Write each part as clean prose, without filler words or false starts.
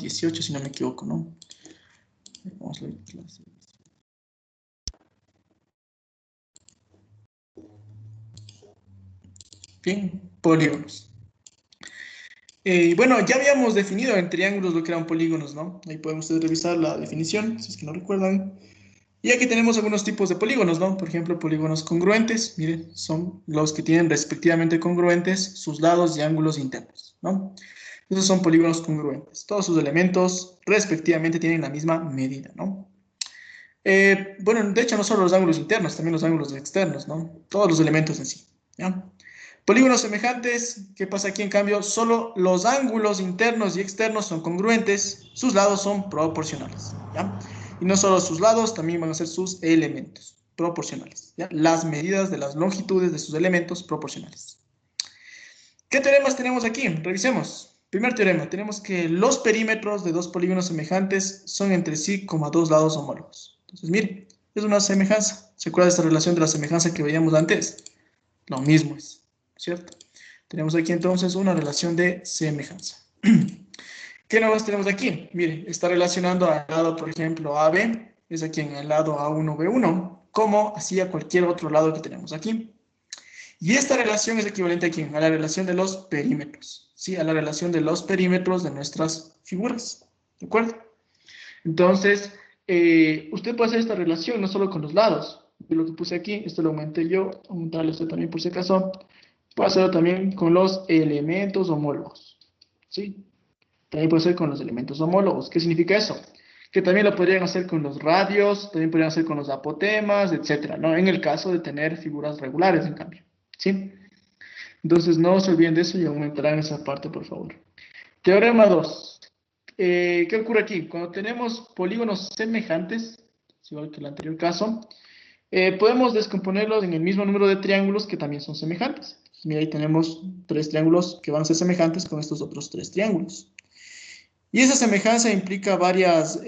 18, si no me equivoco, ¿no? Vamos a ver clase. Bien, polígonos. Bueno, ya habíamos definido en triángulos lo que eran polígonos, ¿no? Ahí podemos ustedes revisar la definición, si es que no recuerdan. Y aquí tenemos algunos tipos de polígonos, ¿no? Por ejemplo, polígonos congruentes, miren, son los que tienen respectivamente congruentes sus lados y ángulos internos, ¿no? Esos son polígonos congruentes. Todos sus elementos respectivamente tienen la misma medida, ¿no? Bueno, de hecho, no solo los ángulos internos, también los ángulos externos, ¿no? Todos los elementos en sí, ¿ya? Polígonos semejantes, ¿qué pasa aquí en cambio? Solo los ángulos internos y externos son congruentes, sus lados son proporcionales, ¿ya? Y no solo sus lados, también van a ser sus elementos proporcionales, ¿ya? Las medidas de las longitudes de sus elementos proporcionales. ¿Qué teoremas tenemos aquí? Revisemos. Primer teorema, tenemos que los perímetros de dos polígonos semejantes son entre sí como dos lados homólogos. Entonces, miren, es una semejanza. ¿Se acuerda de esta relación de la semejanza que veíamos antes? Lo mismo es, ¿cierto? Tenemos aquí entonces una relación de semejanza. ¿Qué nuevas tenemos aquí? Mire, está relacionando al lado, por ejemplo, AB, es aquí en el lado A1B1, como así a cualquier otro lado que tenemos aquí. Y esta relación es equivalente aquí a la relación de los perímetros, ¿sí? A la relación de los perímetros de nuestras figuras, ¿de acuerdo? Entonces, usted puede hacer esta relación no solo con los lados, de lo que puse aquí, esto lo aumenté yo, aumentarlo esto también por si acaso, puede hacerlo también con los elementos homólogos, ¿sí? También puede ser con los elementos homólogos. ¿Qué significa eso? Que también lo podrían hacer con los radios, también podrían hacer con los apotemas, etcétera, ¿no? En el caso de tener figuras regulares, en cambio, ¿sí? Entonces, no se olviden de eso y aumentarán esa parte, por favor. Teorema 2. ¿Qué ocurre aquí? Cuando tenemos polígonos semejantes, igual que el anterior caso, podemos descomponerlos en el mismo número de triángulos que también son semejantes. Mira, ahí tenemos 3 triángulos que van a ser semejantes con estos otros 3 triángulos. Y esa semejanza implica varias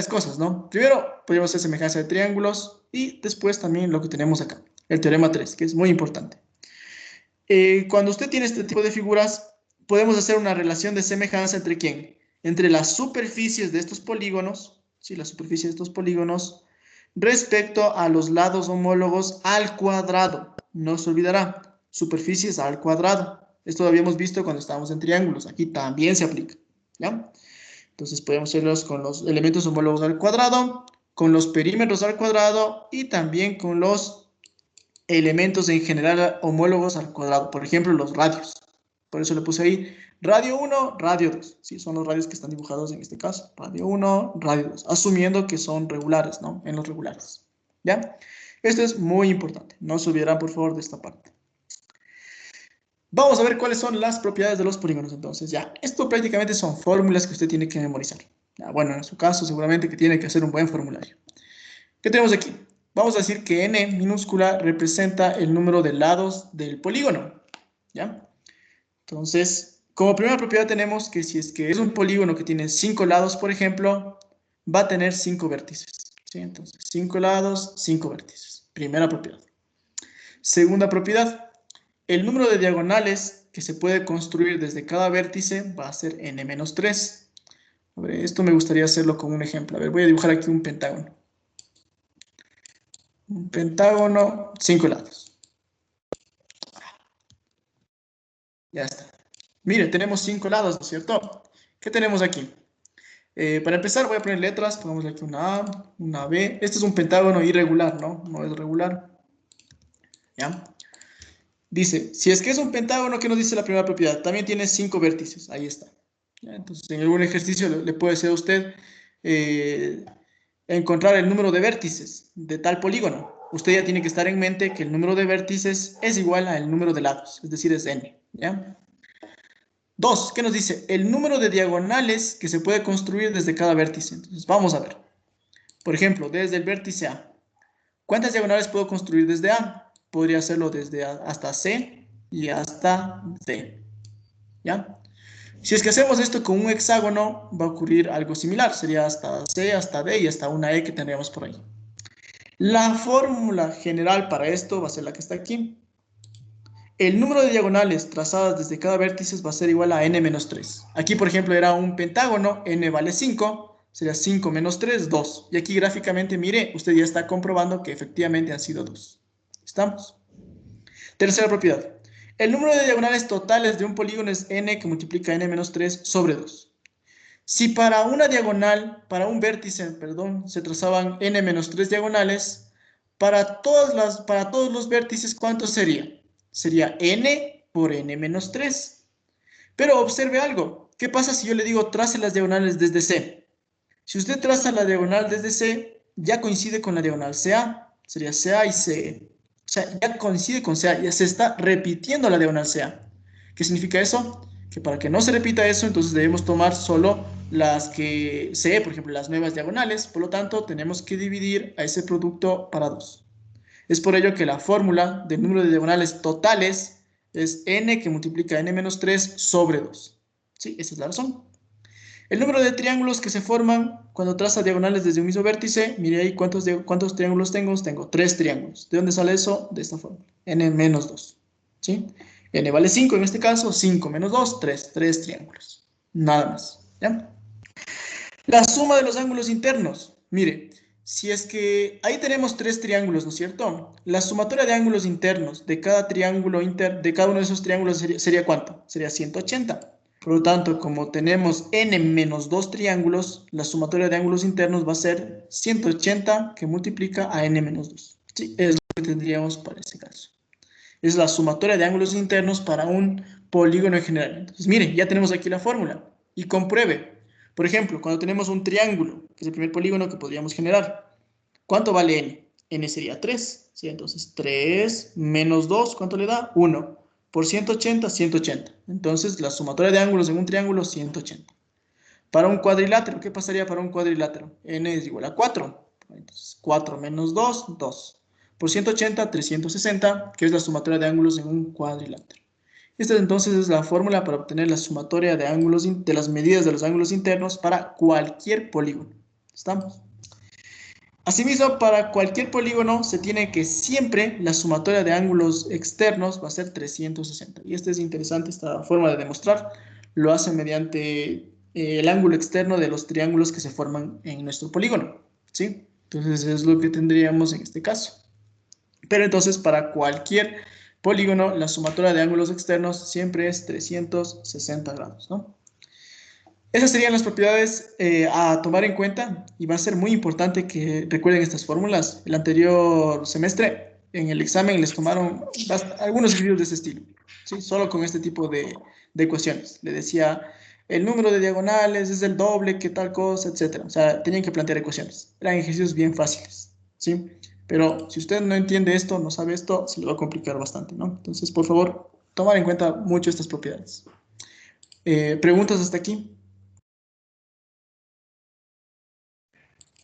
cosas, ¿no? Primero, podemos hacer semejanza de triángulos y después también lo que tenemos acá, el teorema 3, que es muy importante. Cuando usted tiene este tipo de figuras, podemos hacer una relación de semejanza entre ¿quién? Entre las superficies de estos polígonos, ¿sí? La superficie de estos polígonos, respecto a los lados homólogos al cuadrado. No se olvidará, superficies al cuadrado. Esto lo habíamos visto cuando estábamos en triángulos. Aquí también se aplica, ¿ya? Entonces podemos hacerlos con los elementos homólogos al cuadrado, con los perímetros al cuadrado y también con los elementos en general homólogos al cuadrado. Por ejemplo, los radios. Por eso le puse ahí radio 1, radio 2. Sí, son los radios que están dibujados en este caso. Radio 1, radio 2. Asumiendo que son regulares, ¿no? En los regulares. ¿Ya? Esto es muy importante. No se olvidarán, por favor, de esta parte. Vamos a ver cuáles son las propiedades de los polígonos. Entonces, ya. Esto prácticamente son fórmulas que usted tiene que memorizar. Ya, bueno, en su caso, seguramente que tiene que hacer un buen formulario. ¿Qué tenemos aquí? Vamos a decir que n minúscula representa el número de lados del polígono, ¿ya? Entonces, como primera propiedad tenemos que si es que es un polígono que tiene 5 lados, por ejemplo, va a tener 5 vértices, ¿sí? Entonces, 5 lados, 5 vértices. Primera propiedad. Segunda propiedad, el número de diagonales que se puede construir desde cada vértice va a ser n-3. A ver, esto me gustaría hacerlo con un ejemplo. A ver, voy a dibujar aquí un pentágono. Un pentágono, 5 lados. Ya está. Mire, tenemos 5 lados, ¿no es cierto? ¿Qué tenemos aquí? Para empezar voy a poner letras. Pongamos aquí una A, una B. Este es un pentágono irregular, ¿no? No es regular. ¿Ya? Dice, si es que es un pentágono, ¿qué nos dice la primera propiedad? También tiene 5 vértices. Ahí está. ¿Ya? Entonces, en algún ejercicio le puede ser a usted encontrar el número de vértices de tal polígono. Usted ya tiene que estar en mente que el número de vértices es igual al número de lados, es decir, es n, ¿ya? 2, ¿qué nos dice? El número de diagonales que se puede construir desde cada vértice. Entonces, vamos a ver. Por ejemplo, desde el vértice A. ¿Cuántas diagonales puedo construir desde A? Podría hacerlo desde A hasta C y hasta D, ¿ya? Si es que hacemos esto con un hexágono, va a ocurrir algo similar. Sería hasta C, hasta D y hasta una E que tendríamos por ahí. La fórmula general para esto va a ser la que está aquí. El número de diagonales trazadas desde cada vértice va a ser igual a n menos 3. Aquí, por ejemplo, era un pentágono, n vale 5, sería 5 menos 3, 2. Y aquí gráficamente, mire, usted ya está comprobando que efectivamente han sido 2. ¿Estamos? Tercera propiedad. El número de diagonales totales de un polígono es n que multiplica n menos 3 sobre 2. Si para una diagonal, para un vértice, perdón, se trazaban n menos 3 diagonales, para todos los vértices, ¿cuánto sería? Sería n por n menos 3. Pero observe algo. ¿Qué pasa si yo le digo trace las diagonales desde C? Si usted traza la diagonal desde C, ya coincide con la diagonal CA. Sería CA y CE. O sea, ya coincide con CA. Ya se está repitiendo la diagonal CA. ¿Qué significa eso? Que para que no se repita eso, entonces debemos tomar solo las que CE, por ejemplo, las nuevas diagonales. Por lo tanto, tenemos que dividir a ese producto para 2. Es por ello que la fórmula del número de diagonales totales es n que multiplica n menos 3 sobre 2. ¿Sí? Esa es la razón. El número de triángulos que se forman cuando traza diagonales desde un mismo vértice, mire ahí cuántos triángulos tengo. Tengo 3 triángulos. ¿De dónde sale eso? De esta forma. N menos 2. ¿Sí? N vale 5 en este caso. 5 menos 2, 3. 3 triángulos. Nada más. ¿Ya? La suma de los ángulos internos. Mire, si es que ahí tenemos 3 triángulos, ¿no es cierto? La sumatoria de ángulos internos de cada triángulo de cada uno de esos triángulos sería ¿cuánto? Sería 180. Por lo tanto, como tenemos n menos 2 triángulos, la sumatoria de ángulos internos va a ser 180 que multiplica a n menos 2. Sí, es lo que tendríamos para ese caso. Es la sumatoria de ángulos internos para un polígono en general. Entonces, miren, ya tenemos aquí la fórmula. Y compruebe. Por ejemplo, cuando tenemos un triángulo, que es el primer polígono que podríamos generar, ¿cuánto vale n? N sería 3. ¿Sí? Entonces, 3 menos 2, ¿cuánto le da? 1. Por 180, 180. Entonces, la sumatoria de ángulos en un triángulo, 180. Para un cuadrilátero, ¿qué pasaría para un cuadrilátero? N es igual a 4. Entonces, 4 menos 2, 2. Por 180, 360, que es la sumatoria de ángulos en un cuadrilátero. Esta entonces es la fórmula para obtener la sumatoria de ángulos de las medidas de los ángulos internos para cualquier polígono. ¿Estamos? Asimismo, para cualquier polígono se tiene que siempre la sumatoria de ángulos externos va a ser 360. Y este es interesante, esta forma de demostrar. Lo hace mediante el ángulo externo de los triángulos que se forman en nuestro polígono. ¿Sí? Entonces es lo que tendríamos en este caso. Pero entonces para cualquier polígono la sumatoria de ángulos externos siempre es 360 grados, ¿no? Esas serían las propiedades a tomar en cuenta y va a ser muy importante que recuerden estas fórmulas. El anterior semestre en el examen les tomaron algunos ejercicios de ese estilo, ¿sí? Solo con este tipo de ecuaciones. Le decía, el número de diagonales es el doble que tal cosa, etc. O sea, tenían que plantear ecuaciones. Eran ejercicios bien fáciles, ¿sí? Pero si usted no entiende esto, no sabe esto, se le va a complicar bastante, ¿no? Entonces, por favor, tomar en cuenta mucho estas propiedades. ¿Preguntas hasta aquí?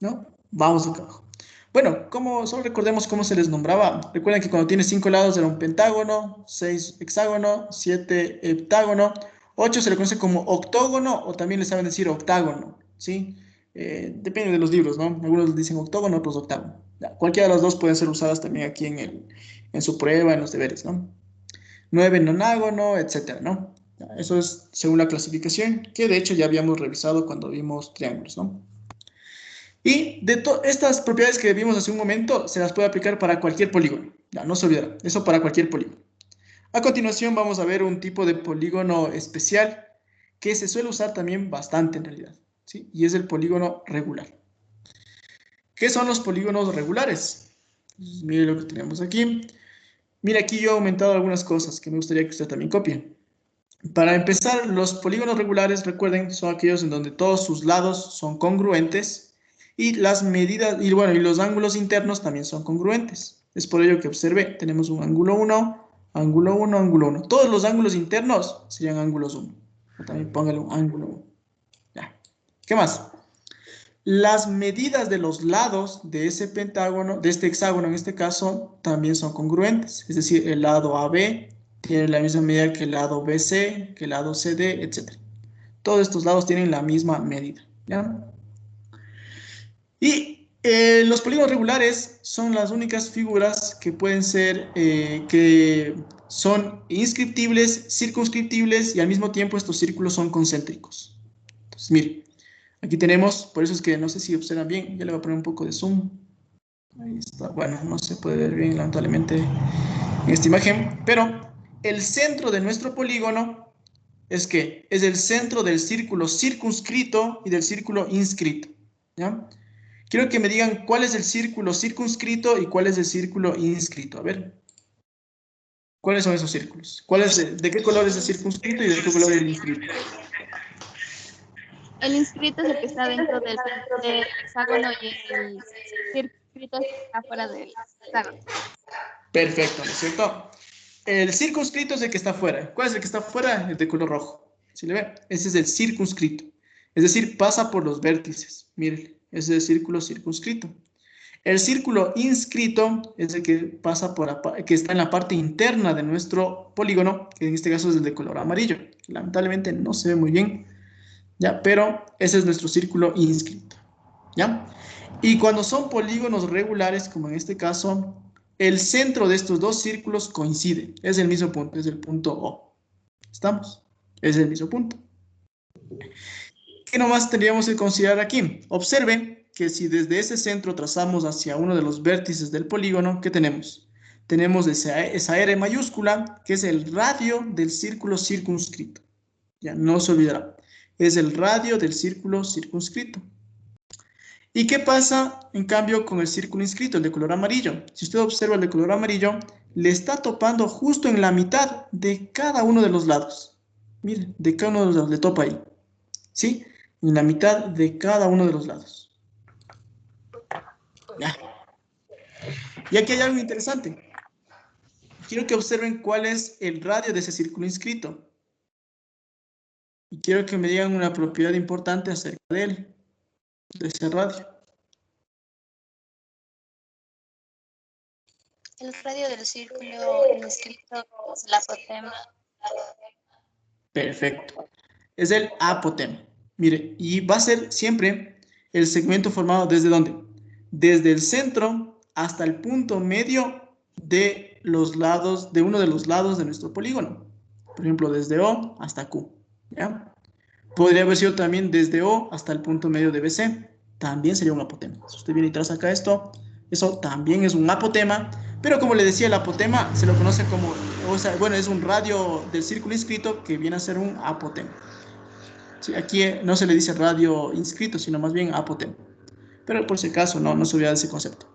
¿No? Vamos acá abajo. Bueno, solo recordemos cómo se les nombraba. Recuerden que cuando tiene 5 lados era un pentágono, 6 hexágono, 7 heptágono, 8 se le conoce como octógono o también le saben decir octágono, ¿sí? Depende de los libros, ¿no? Algunos dicen octógono, otros octágono. Ya, cualquiera de las dos pueden ser usadas también aquí en su prueba, en los deberes, ¿no? 9 nonágono, etcétera, ¿no? Ya, eso es según la clasificación, que de hecho ya habíamos revisado cuando vimos triángulos, ¿no? Y de estas propiedades que vimos hace un momento, se las puede aplicar para cualquier polígono. Ya, no se olvidará, eso para cualquier polígono. A continuación vamos a ver un tipo de polígono especial que se suele usar también bastante en realidad, ¿sí? Y es el polígono regular. ¿Qué son los polígonos regulares? Pues mire lo que tenemos aquí. Mire, aquí yo he aumentado algunas cosas que me gustaría que usted también copie. Para empezar, los polígonos regulares, recuerden, son aquellos en donde todos sus lados son congruentes y las medidas, y bueno, y los ángulos internos también son congruentes. Es por ello que observe, tenemos un ángulo 1, ángulo 1, ángulo 1. Todos los ángulos internos serían ángulos 1. También póngale un ángulo 1. Ya. ¿Qué más? Las medidas de los lados de ese pentágono, de este hexágono en este caso, también son congruentes. Es decir, el lado AB tiene la misma medida que el lado BC, que el lado CD, etc. Todos estos lados tienen la misma medida, ¿ya? Y los polígonos regulares son las únicas figuras que pueden ser, que son inscriptibles, circunscriptibles y al mismo tiempo estos círculos son concéntricos. Entonces, mire, aquí tenemos, por eso es que no sé si observan bien, ya le voy a poner un poco de zoom. Ahí está, bueno, no se puede ver bien lamentablemente en esta imagen, pero el centro de nuestro polígono es que es el centro del círculo circunscrito y del círculo inscrito, ¿ya? Quiero que me digan cuál es el círculo circunscrito y cuál es el círculo inscrito. A ver, ¿cuáles son esos círculos? ¿De qué color es el circunscrito y de qué color es el inscrito? El inscrito es el que está dentro del hexágono y el circunscrito está afuera del hexágono. Perfecto, ¿no es cierto? El circunscrito es el que está afuera. ¿Cuál es el que está afuera? El de color rojo. ¿Sí le ve? Ese es el circunscrito. Es decir, pasa por los vértices. Miren, ese es el círculo circunscrito. El círculo inscrito es el que pasa que está en la parte interna de nuestro polígono, que en este caso es el de color amarillo. Lamentablemente no se ve muy bien, ¿ya? Pero ese es nuestro círculo inscrito, ¿ya? Y cuando son polígonos regulares, como en este caso, el centro de estos dos círculos coincide. Es el mismo punto, es el punto O. ¿Estamos? Es el mismo punto. ¿Qué nomás tendríamos que considerar aquí? Observe que si desde ese centro trazamos hacia uno de los vértices del polígono, ¿qué tenemos? Tenemos esa R mayúscula, que es el radio del círculo circunscrito. Ya no se olvidará. Es el radio del círculo circunscrito. ¿Y qué pasa, en cambio, con el círculo inscrito, el de color amarillo? Si usted observa el de color amarillo, le está topando justo en la mitad de cada uno de los lados. Miren, de cada uno de los lados, le topa ahí. ¿Sí? En la mitad de cada uno de los lados. Ya. Y aquí hay algo interesante. Quiero que observen cuál es el radio de ese círculo inscrito. Y quiero que me digan una propiedad importante acerca de él, de ese radio. El radio del círculo inscrito es el apotema. Perfecto. Es el apotema. Mire, y va a ser siempre el segmento formado ¿desde dónde? Desde el centro hasta el punto medio de los lados, de uno de los lados de nuestro polígono. Por ejemplo, desde O hasta Q. ¿Ya? Podría haber sido también desde O hasta el punto medio de BC. También sería un apotema. Si usted viene y traza acá esto, eso también es un apotema. Pero como le decía, el apotema se lo conoce como, o sea, bueno, es un radio del círculo inscrito que viene a ser un apotema. Sí, aquí no se le dice radio inscrito, sino más bien apotema. Pero por si acaso no se olvida de ese concepto.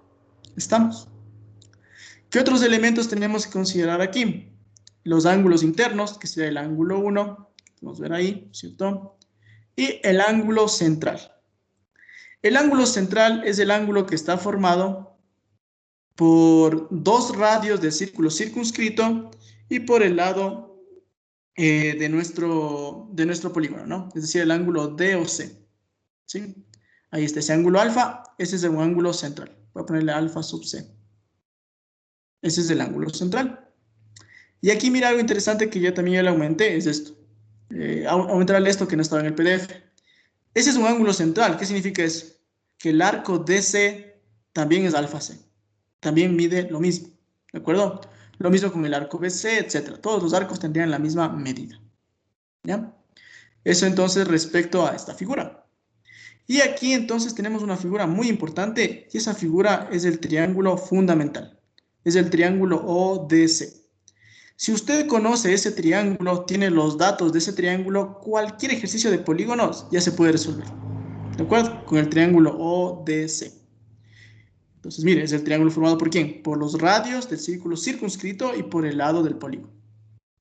¿Estamos? ¿Qué otros elementos tenemos que considerar aquí? Los ángulos internos, que sería el ángulo 1, vamos a ver ahí, ¿cierto? Y el ángulo central. El ángulo central es el ángulo que está formado por dos radios del círculo circunscrito y por el lado de nuestro polígono, ¿no? Es decir, el ángulo D o C. ¿Sí? Ahí está ese ángulo alfa, ese es un ángulo central. Voy a ponerle alfa sub C. Ese es el ángulo central. Y aquí mira algo interesante que yo también ya le aumenté, es esto. Aumentarle esto que no estaba en el PDF. Ese es un ángulo central. ¿Qué significa eso? Que el arco DC también es alfa C. También mide lo mismo. ¿De acuerdo? Lo mismo con el arco BC, etc. Todos los arcos tendrían la misma medida. ¿Ya? Eso entonces respecto a esta figura. Y aquí entonces tenemos una figura muy importante y esa figura es el triángulo fundamental. Es el triángulo ODC. Si usted conoce ese triángulo, tiene los datos de ese triángulo, cualquier ejercicio de polígonos ya se puede resolver. ¿De acuerdo? Con el triángulo ODC. Entonces, mire, es el triángulo formado ¿por quién? Por los radios del círculo circunscrito y por el lado del polígono.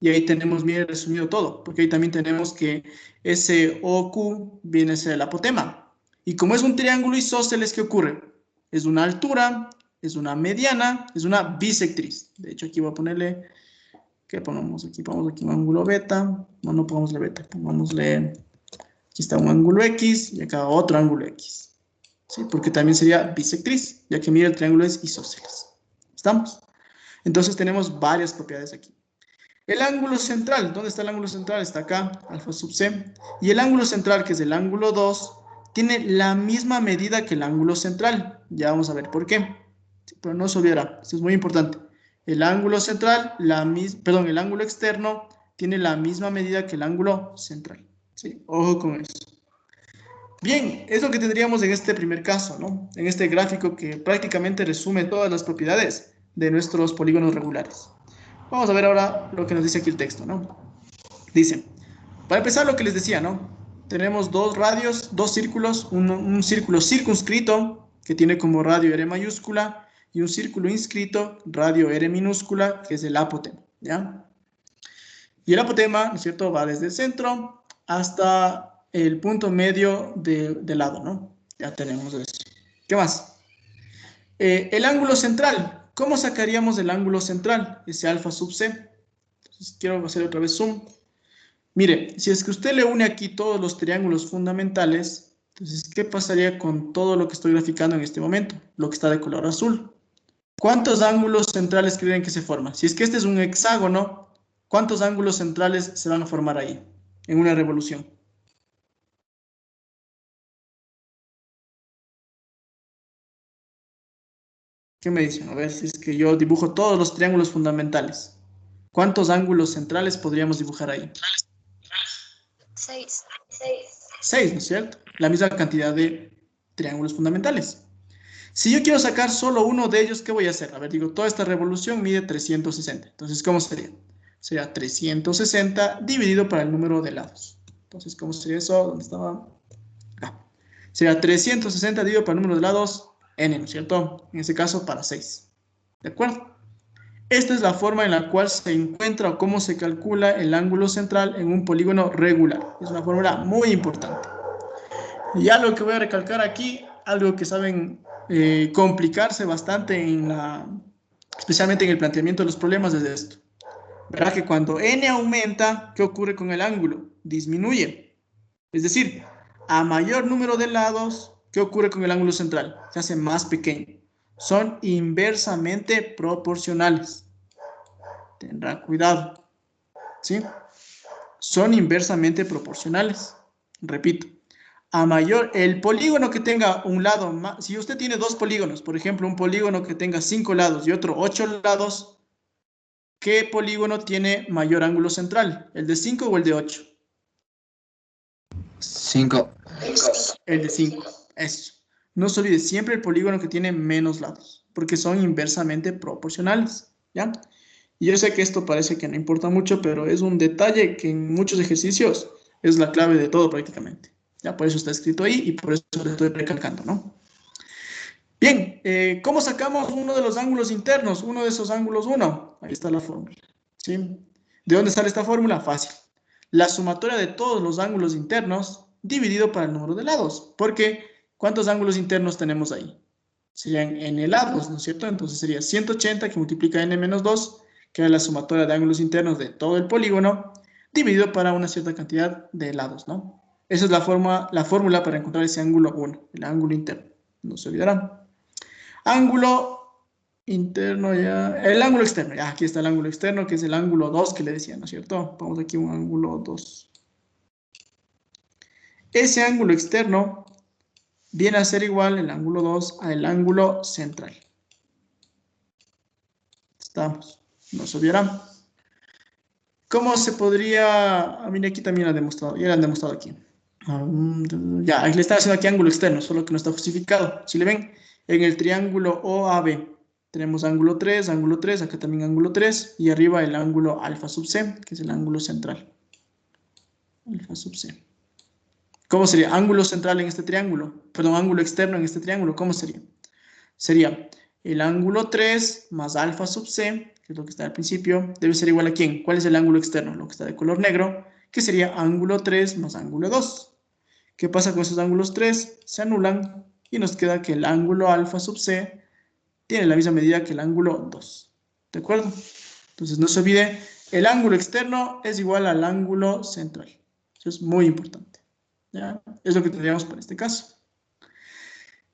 Y ahí tenemos, mire, resumido todo, porque ahí también tenemos que ese OQ viene a ser el apotema. Y como es un triángulo isósceles, ¿qué ocurre? Es una altura, es una mediana, es una bisectriz. De hecho, aquí voy a ponerle, ¿qué ponemos aquí? Ponemos aquí un ángulo beta. No pongámosle beta, pongámosle, aquí está un ángulo X y acá otro ángulo X. ¿Sí? Porque también sería bisectriz, ya que mira, el triángulo es isósceles. ¿Estamos? Entonces tenemos varias propiedades aquí. El ángulo central, ¿dónde está el ángulo central? Está acá, alfa sub C. Y el ángulo central, que es el ángulo 2, tiene la misma medida que el ángulo central. Ya vamos a ver por qué. Sí, pero no se olvidará, esto es muy importante. El ángulo central, el ángulo externo tiene la misma medida que el ángulo central. ¿Sí? Ojo con eso. Bien, es lo que tendríamos en este primer caso, ¿no? En este gráfico que prácticamente resume todas las propiedades de nuestros polígonos regulares. Vamos a ver ahora lo que nos dice aquí el texto, ¿no? Dice, para empezar lo que les decía, ¿no? Tenemos dos radios, dos círculos, un círculo circunscrito que tiene como radio R mayúscula y un círculo inscrito, radio R minúscula, que es el apotema, ¿ya? Y el apotema, ¿no es cierto?, va desde el centro hasta el punto medio del lado, ¿no? Ya tenemos eso. ¿Qué más? El ángulo central. ¿Cómo sacaríamos el ángulo central? Ese alfa sub c. Entonces, quiero hacer otra vez zoom. Mire, si es que usted le une aquí todos los triángulos fundamentales, entonces, ¿qué pasaría con todo lo que estoy graficando en este momento? Lo que está de color azul. ¿Cuántos ángulos centrales creen que se forman? Si es que este es un hexágono, ¿cuántos ángulos centrales se van a formar ahí, en una revolución? ¿Qué me dicen? A ver, si es que yo dibujo todos los triángulos fundamentales. ¿Cuántos ángulos centrales podríamos dibujar ahí? 6. 6, ¿no es cierto? La misma cantidad de triángulos fundamentales. Si yo quiero sacar solo uno de ellos, ¿qué voy a hacer? A ver, digo, toda esta revolución mide 360. Entonces, ¿cómo sería? Sería 360 dividido por el número de lados. Entonces, ¿cómo sería eso? ¿Dónde estaba? Acá. Sería 360 dividido por el número de lados, n, ¿no es cierto? En este caso, para 6. ¿De acuerdo? Esta es la forma en la cual se encuentra o cómo se calcula el ángulo central en un polígono regular. Es una fórmula muy importante. Y algo que voy a recalcar aquí, algo que saben complicarse bastante especialmente en el planteamiento de los problemas, es esto. Verá que cuando n aumenta, ¿qué ocurre con el ángulo? Disminuye. Es decir, a mayor número de lados, ¿qué ocurre con el ángulo central? Se hace más pequeño. Son inversamente proporcionales. Tendrá cuidado. ¿Sí? Son inversamente proporcionales. Repito. El polígono que tenga un lado más, si usted tiene dos polígonos, por ejemplo, un polígono que tenga 5 lados y otro 8 lados, ¿qué polígono tiene mayor ángulo central? ¿El de 5 o el de 8? 5. El de 5, eso. No se olvide siempre el polígono que tiene menos lados, porque son inversamente proporcionales, ¿ya? Y yo sé que esto parece que no importa mucho, pero es un detalle que en muchos ejercicios es la clave de todo prácticamente. Ya por eso está escrito ahí y por eso lo estoy recalcando, ¿no? Bien, ¿cómo sacamos uno de los ángulos internos? Uno de esos ángulos 1. Ahí está la fórmula. ¿Sí? ¿De dónde sale esta fórmula? Fácil. La sumatoria de todos los ángulos internos dividido para el número de lados. Porque, ¿cuántos ángulos internos tenemos ahí? Serían n lados, ¿no es cierto? Entonces sería 180 que multiplica n menos 2, que es la sumatoria de ángulos internos de todo el polígono, dividido para una cierta cantidad de lados, ¿no? Esa es la fórmula para encontrar ese ángulo 1, el ángulo interno. No se olvidarán. Ángulo interno ya. El ángulo externo. Ya, aquí está el ángulo externo, que es el ángulo 2 que le decía, ¿no es cierto? Vamos aquí un ángulo 2. Ese ángulo externo viene a ser igual el ángulo 2 al ángulo central. Estamos. No se olvidarán. ¿Cómo se podría? Mira, aquí también lo han demostrado. Ya lo han demostrado aquí. Ya, le está haciendo aquí ángulo externo, solo que no está justificado. Si le ven, en el triángulo OAB tenemos ángulo 3, acá también ángulo 3, y arriba el ángulo alfa sub c, que es el ángulo central. Alfa sub c. ¿Cómo sería? Ángulo central en este triángulo. Perdón, ángulo externo en este triángulo. ¿Cómo sería? Sería el ángulo 3 más alfa sub c, que es lo que está al principio, debe ser igual a ¿quién? ¿Cuál es el ángulo externo? Lo que está de color negro, que sería ángulo 3 más ángulo 2. ¿Qué pasa con esos ángulos 3? Se anulan y nos queda que el ángulo alfa sub c tiene la misma medida que el ángulo 2. ¿De acuerdo? Entonces no se olvide, el ángulo externo es igual al ángulo central. Eso es muy importante. ¿Ya? Es lo que tendríamos para este caso.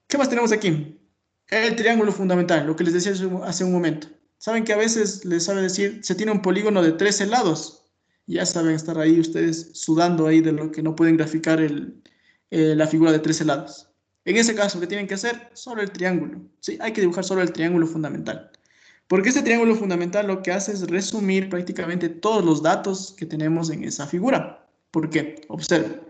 ¿Qué más tenemos aquí? El triángulo fundamental, lo que les decía hace un momento. Saben que a veces les sabe decir, se tiene un polígono de 13 lados. Ya saben estar ahí ustedes sudando ahí de lo que no pueden graficar la figura de 13 lados. En ese caso, ¿qué tienen que hacer? Solo el triángulo. Sí, hay que dibujar solo el triángulo fundamental. Porque este triángulo fundamental lo que hace es resumir prácticamente todos los datos que tenemos en esa figura. ¿Por qué? Observen.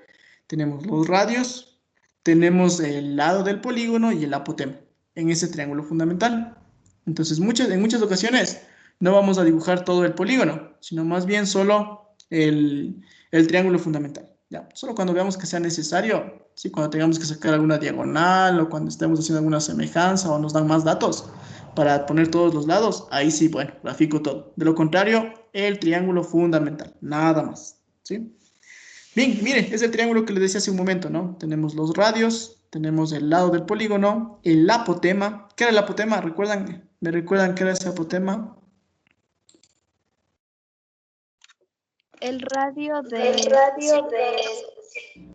Tenemos los radios, tenemos el lado del polígono y el apotema en ese triángulo fundamental. Entonces, en muchas ocasiones no vamos a dibujar todo el polígono, sino más bien solo el triángulo fundamental. Ya, solo cuando veamos que sea necesario, ¿sí? Cuando tengamos que sacar alguna diagonal o cuando estemos haciendo alguna semejanza o nos dan más datos para poner todos los lados, ahí sí, bueno, grafico todo. De lo contrario, el triángulo fundamental, nada más, ¿sí? Bien, mire, es el triángulo que les decía hace un momento, ¿no? Tenemos los radios, tenemos el lado del polígono, el apotema. ¿Qué era el apotema? ¿Recuerdan? ¿Me recuerdan qué era ese apotema? El radio El de... radio de...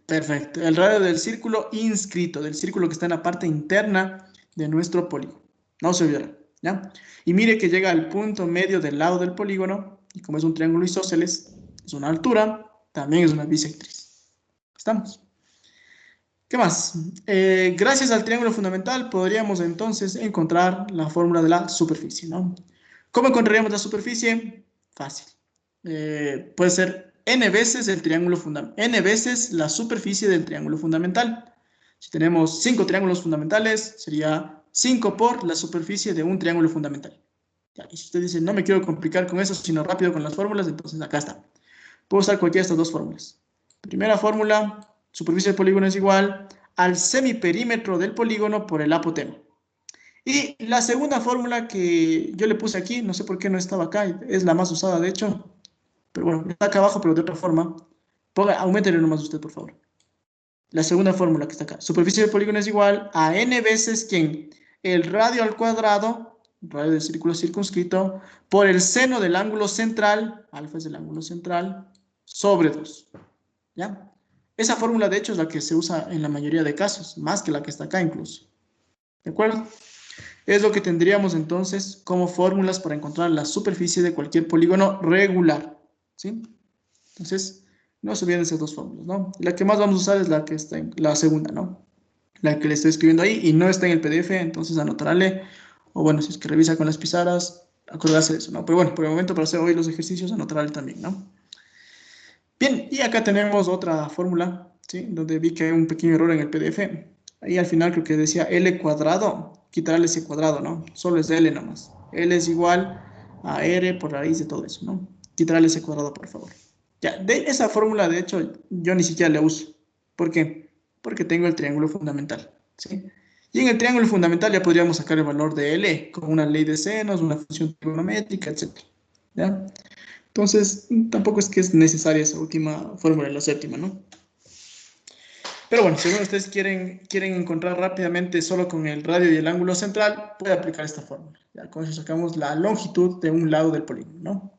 Perfecto, el radio del círculo inscrito, del círculo que está en la parte interna de nuestro polígono. No se olvidará, ¿ya? Y mire que llega al punto medio del lado del polígono, y como es un triángulo isósceles, es una altura, también es una bisectriz. ¿Estamos? ¿Qué más? Gracias al triángulo fundamental podríamos entonces encontrar la fórmula de la superficie, ¿no? ¿Cómo encontraríamos la superficie? Fácil. Puede ser n veces el triángulo fundamental, n veces la superficie del triángulo fundamental. Si tenemos 5 triángulos fundamentales, sería 5 por la superficie de un triángulo fundamental. Ya, y si usted dice, no me quiero complicar con eso, sino rápido con las fórmulas, entonces acá está. Puedo usar cualquiera de estas dos fórmulas. Primera fórmula, superficie del polígono es igual al semiperímetro del polígono por el apotema. Y la segunda fórmula que yo le puse aquí, no sé por qué no estaba acá, es la más usada de hecho, pero bueno, está acá abajo, pero de otra forma. Auméntele nomás usted, por favor. La segunda fórmula que está acá. Superficie del polígono es igual a n veces, ¿quién? El radio al cuadrado, radio del círculo circunscrito, por el seno del ángulo central, alfa es el ángulo central, sobre 2. ¿Ya? Esa fórmula, de hecho, es la que se usa en la mayoría de casos, más que la que está acá incluso. ¿De acuerdo? Es lo que tendríamos entonces como fórmulas para encontrar la superficie de cualquier polígono regular. ¿Sí? Entonces, no se olviden esas dos fórmulas, ¿no? La que más vamos a usar es la que está en la segunda, ¿no? La que le estoy escribiendo ahí y no está en el PDF, entonces anotarle, o bueno, si es que revisa con las pizarras, acordarse de eso, ¿no? Pero bueno, por el momento para hacer hoy los ejercicios, anotarle también, ¿no? Bien, y acá tenemos otra fórmula, ¿sí? Donde vi que hay un pequeño error en el PDF. Ahí al final creo que decía L cuadrado, quitarle ese cuadrado, ¿no? Solo es L nomás. L es igual a R por raíz de todo eso, ¿no? Quitarle ese cuadrado, por favor. Ya, de esa fórmula, de hecho, yo ni siquiera la uso. ¿Por qué? Porque tengo el triángulo fundamental, ¿sí? Y en el triángulo fundamental ya podríamos sacar el valor de L con una ley de senos, una función trigonométrica, etc. ¿Ya? Entonces, tampoco es que es necesaria esa última fórmula, la séptima, ¿no? Pero bueno, si ustedes quieren encontrar rápidamente solo con el radio y el ángulo central, puede aplicar esta fórmula. Ya con eso sacamos la longitud de un lado del polígono, ¿no?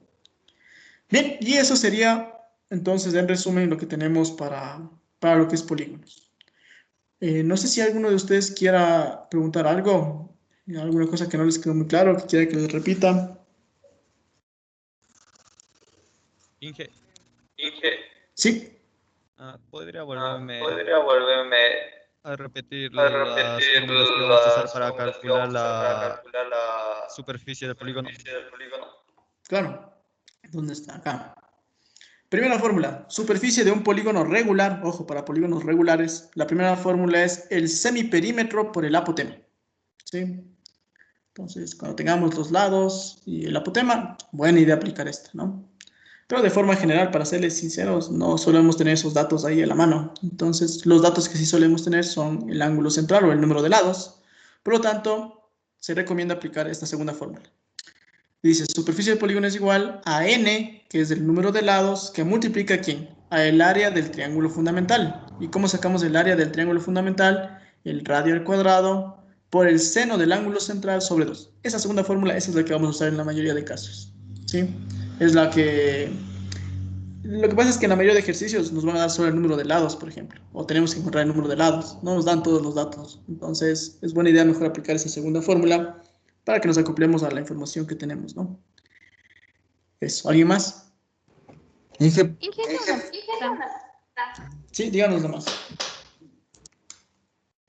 Bien, y eso sería entonces en resumen lo que tenemos para lo que es polígonos. No sé si alguno de ustedes quiera preguntar algo, alguna cosa que no les quedó muy claro, que quiera que les repita. Inge, Sí, ¿podría Podría volverme a repetir a las repetir fórmulas que vamos a usar las para fórmulas que vamos calcular a usar para la calcular la superficie del polígono? superficie del polígono. claro. ¿Dónde está? Acá. Primera fórmula, superficie de un polígono regular, ojo, para polígonos regulares, la primera fórmula es el semiperímetro por el apotema, ¿sí? Entonces, cuando tengamos los lados y el apotema, buena idea aplicar esta, ¿no? Pero de forma general, para serles sinceros, no solemos tener esos datos ahí a la mano. Entonces, los datos que sí solemos tener son el ángulo central o el número de lados. Por lo tanto, se recomienda aplicar esta segunda fórmula. Dice, superficie del polígono es igual a n, que es el número de lados, que multiplica ¿quién? A el área del triángulo fundamental. ¿Y cómo sacamos el área del triángulo fundamental? El radio al cuadrado por el seno del ángulo central sobre 2. Esa segunda fórmula, esa es la que vamos a usar en la mayoría de casos. ¿Sí? Es la que... Lo que pasa es que en la mayoría de ejercicios nos van a dar solo el número de lados, por ejemplo. O tenemos que encontrar el número de lados. No nos dan todos los datos. Entonces, es buena idea mejor aplicar esa segunda fórmula para que nos acoplemos a la información que tenemos, ¿no? Eso. ¿Alguien más? Inge, Sí, díganos nomás.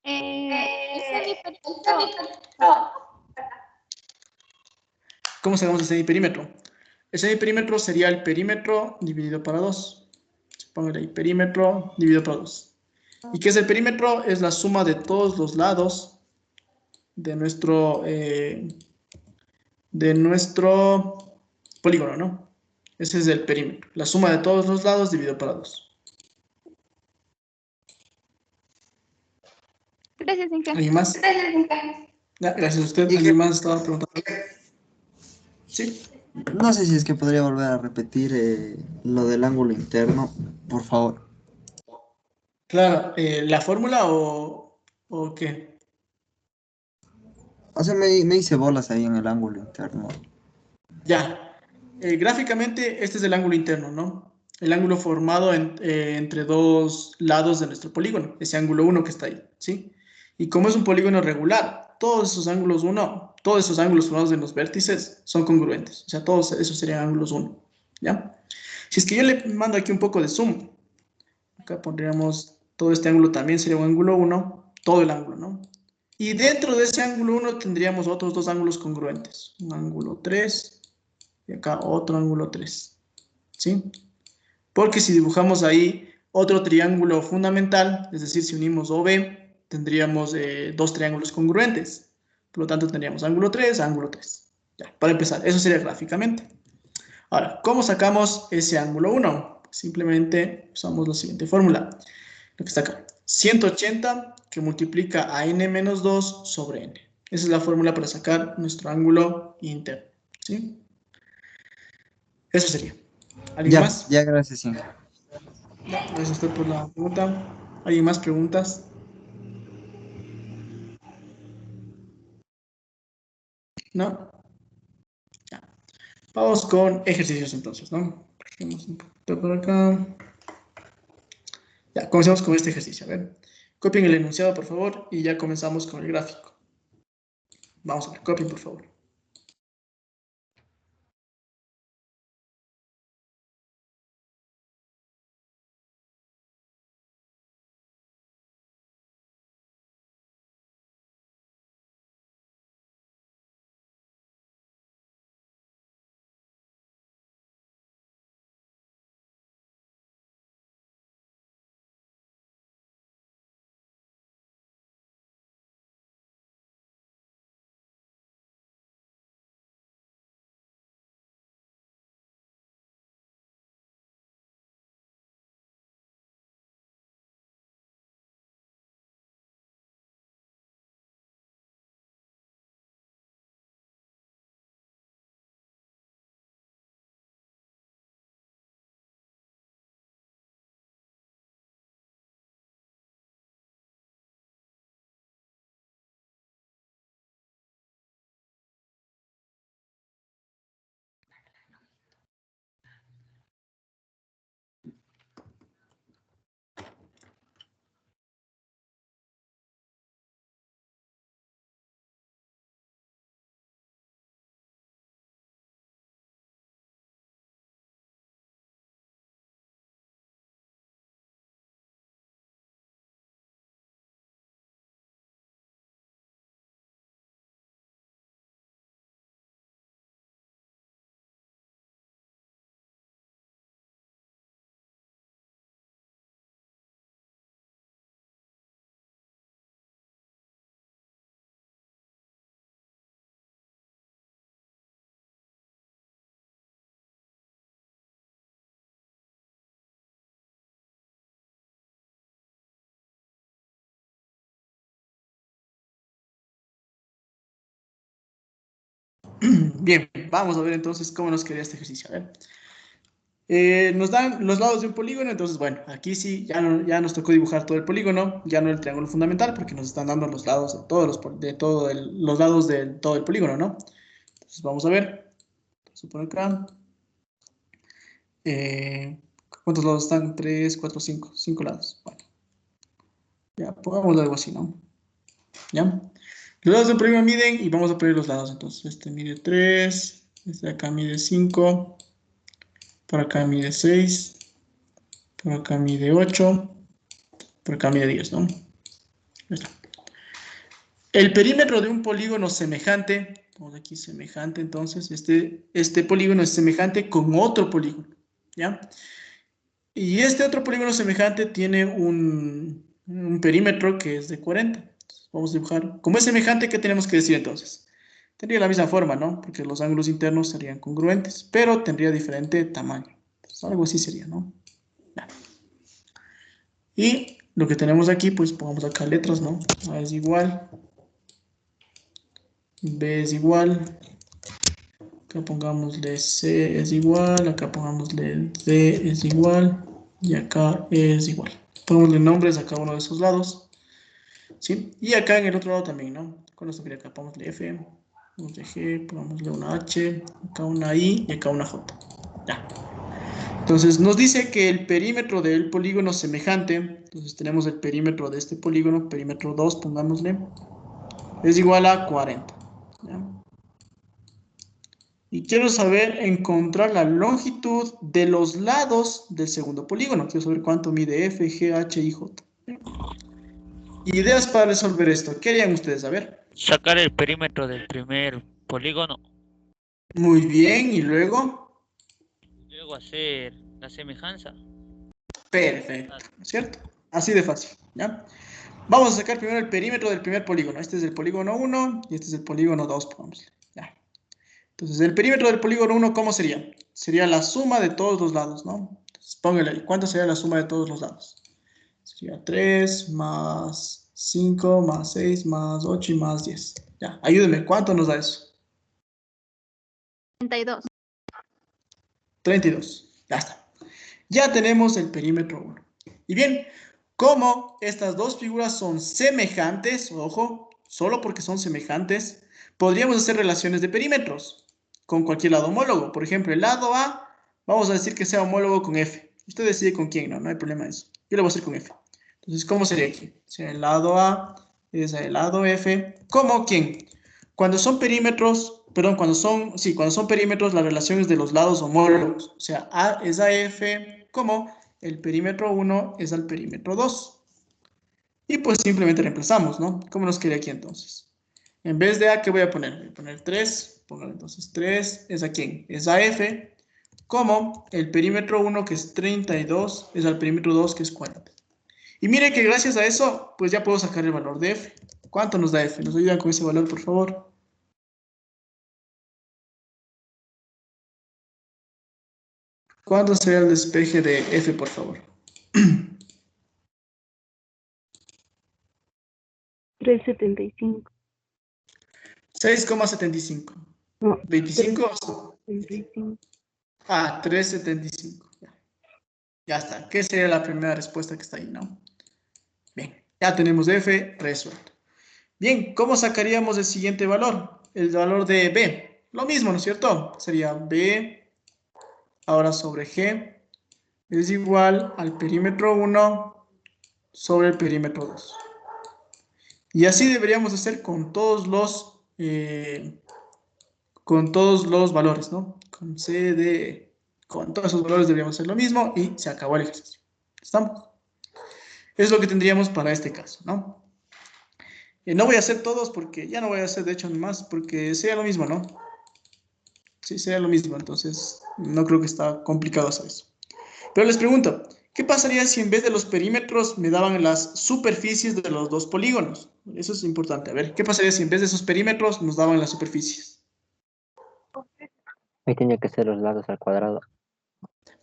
el El semiperímetro, semiperímetro ¿Cómo sacamos el semiperímetro? El semiperímetro sería el perímetro dividido para 2. Póngale ahí, perímetro dividido para 2. ¿Y qué es el perímetro? Es la suma de todos los lados de nuestro polígono, ¿no? Ese es el perímetro. La suma de todos los lados dividido para 2. Gracias, Inca. ¿Alguien más? Ya, gracias a usted. ¿Y ¿Alguien qué? más estaba preguntando? Sí. No sé si es que podría volver a repetir lo del ángulo interno, por favor. Claro, ¿la fórmula o qué? O sea, me hice bolas ahí en el ángulo interno. Ya. Gráficamente, este es el ángulo interno, ¿no? El ángulo formado entre dos lados de nuestro polígono, ese ángulo 1 que está ahí, ¿sí? Y como es un polígono regular, todos esos ángulos 1, todos esos ángulos formados en los vértices son congruentes, o sea, todos esos serían ángulos 1, ¿ya? Si es que yo le mando aquí un poco de zoom, acá pondríamos todo este ángulo también sería un ángulo 1, todo el ángulo, ¿no? Y dentro de ese ángulo 1 tendríamos otros dos ángulos congruentes, un ángulo 3 y acá otro ángulo 3, ¿sí? Porque si dibujamos ahí otro triángulo fundamental, es decir, si unimos OB, tendríamos dos triángulos congruentes. Por lo tanto, tendríamos ángulo 3, ángulo 3. Ya, para empezar, eso sería gráficamente. Ahora, ¿cómo sacamos ese ángulo 1? Simplemente usamos la siguiente fórmula, lo que está acá. 180 que multiplica a n menos 2 sobre n. Esa es la fórmula para sacar nuestro ángulo interno, ¿sí? Eso sería. ¿Alguien más? Ya, gracias, Inge. Gracias a usted por la pregunta. ¿Alguien más preguntas? ¿No? Ya. Vamos con ejercicios entonces, ¿no? Bajemos un poquito por acá. Ya, comencemos con este ejercicio. A ver, copien el enunciado, por favor, y ya comenzamos con el gráfico. Vamos a ver, copien, por favor. Bien, vamos a ver entonces cómo nos queda este ejercicio. A ver. Nos dan los lados de un polígono, entonces, bueno, aquí sí, ya nos tocó dibujar todo el polígono, ya no el triángulo fundamental, porque nos están dando los lados de todos los lados de todo el polígono, ¿no? Entonces, vamos a ver. Entonces, por acá. Eh, ¿Cuántos lados están? 3, 4, 5. 5 lados. Bueno, ya, pongámoslo algo así, ¿no? ¿Ya? Los lados del polígono miden y vamos a poner los lados. Entonces, este mide 3, este de acá mide 5, por acá mide 6, por acá mide 8, por acá mide 10, ¿no? Ahí está. El perímetro de un polígono semejante Vamos aquí semejante, entonces, este polígono es semejante con otro polígono, ¿ya? Y este otro polígono semejante tiene un perímetro que es de 40. Entonces, vamos a dibujar. Como es semejante, ¿qué tenemos que decir entonces? Tendría la misma forma, ¿no? Porque los ángulos internos serían congruentes, pero tendría diferente tamaño. Entonces, algo así sería, ¿no? Ya. Y lo que tenemos aquí, pues pongamos acá letras, ¿no? A es igual. B es igual. Acá pongámosle C es igual. Acá pongámosle D es igual. Y acá es igual. Pongámosle nombres a cada uno de esos lados. ¿Sí? Y acá en el otro lado también, ¿no? Con esto que acá pongámosle F. Pongámosle G. Pongámosle una H. Acá una I y acá una J. Ya. Entonces nos dice que el perímetro del polígono semejante, entonces tenemos el perímetro de este polígono, perímetro 2, pongámosle, es igual a 40. ¿Ya? Y quiero saber encontrar la longitud de los lados del segundo polígono. Quiero saber cuánto mide F, G, H y J. ¿Ya? Ideas para resolver esto. ¿Qué harían ustedes? A ver. Sacar el perímetro del primer polígono. Muy bien, y luego. Luego hacer la semejanza. Perfecto, ¿no es cierto? Así de fácil, ¿ya? Vamos a sacar primero el perímetro del primer polígono. Este es el polígono 1 y este es el polígono 2, pongámosle. Ya. Entonces, el perímetro del polígono 1, ¿cómo sería? Sería la suma de todos los lados, ¿no? Entonces, póngale ahí. ¿Cuánto sería la suma de todos los lados? Sería 3 más 5 más 6 más 8 y más 10. Ya, ayúdenme. ¿Cuánto nos da eso? 32. 32. Ya está. Ya tenemos el perímetro 1. Y bien, como estas dos figuras son semejantes, ojo, solo porque son semejantes, podríamos hacer relaciones de perímetros con cualquier lado homólogo. Por ejemplo, el lado A, vamos a decir que sea homólogo con F. Usted decide con quién, no hay problema de eso. Yo lo voy a hacer con F. Entonces, ¿cómo sería aquí? O sea, el lado A es el lado F. ¿Cómo quién? Cuando son perímetros, perdón, cuando son perímetros, la relación es de los lados homólogos. O sea, A es a F, como el perímetro 1 es al perímetro 2. Y pues simplemente reemplazamos, ¿no? ¿Cómo nos queda aquí entonces? En vez de A, ¿qué voy a poner? Voy a poner 3. Póngale entonces 3. ¿Es a quién? Es a F. Como el perímetro 1, que es 32, es al perímetro 2, que es 40. Y mire que gracias a eso, pues ya puedo sacar el valor de F. ¿Cuánto nos da F? ¿Nos ayudan con ese valor, por favor? ¿Cuánto sería el despeje de F, por favor? 3.75. 6,75. No, 25. 3.75. Ah, 3,75. Ya está. ¿Qué sería la primera respuesta que está ahí, no? Bien, ya tenemos F resuelto. Bien, ¿cómo sacaríamos el siguiente valor? El valor de B. Lo mismo, ¿no es cierto? Sería B, ahora sobre G, es igual al perímetro 1 sobre el perímetro 2. Y así deberíamos hacer con todos los valores, ¿no? Con C, D, E. Con todos esos valores deberíamos hacer lo mismo y se acabó el ejercicio. ¿Estamos? Es lo que tendríamos para este caso, ¿no? No voy a hacer todos porque ya no voy a hacer, de hecho, más porque sería lo mismo, ¿no? Sí, sería lo mismo, entonces no creo que está complicado hacer eso. Pero les pregunto, ¿qué pasaría si en vez de los perímetros me daban las superficies de los dos polígonos? Eso es importante. A ver, ¿qué pasaría si en vez de esos perímetros nos daban las superficies? Ahí tenía que ser los lados al cuadrado.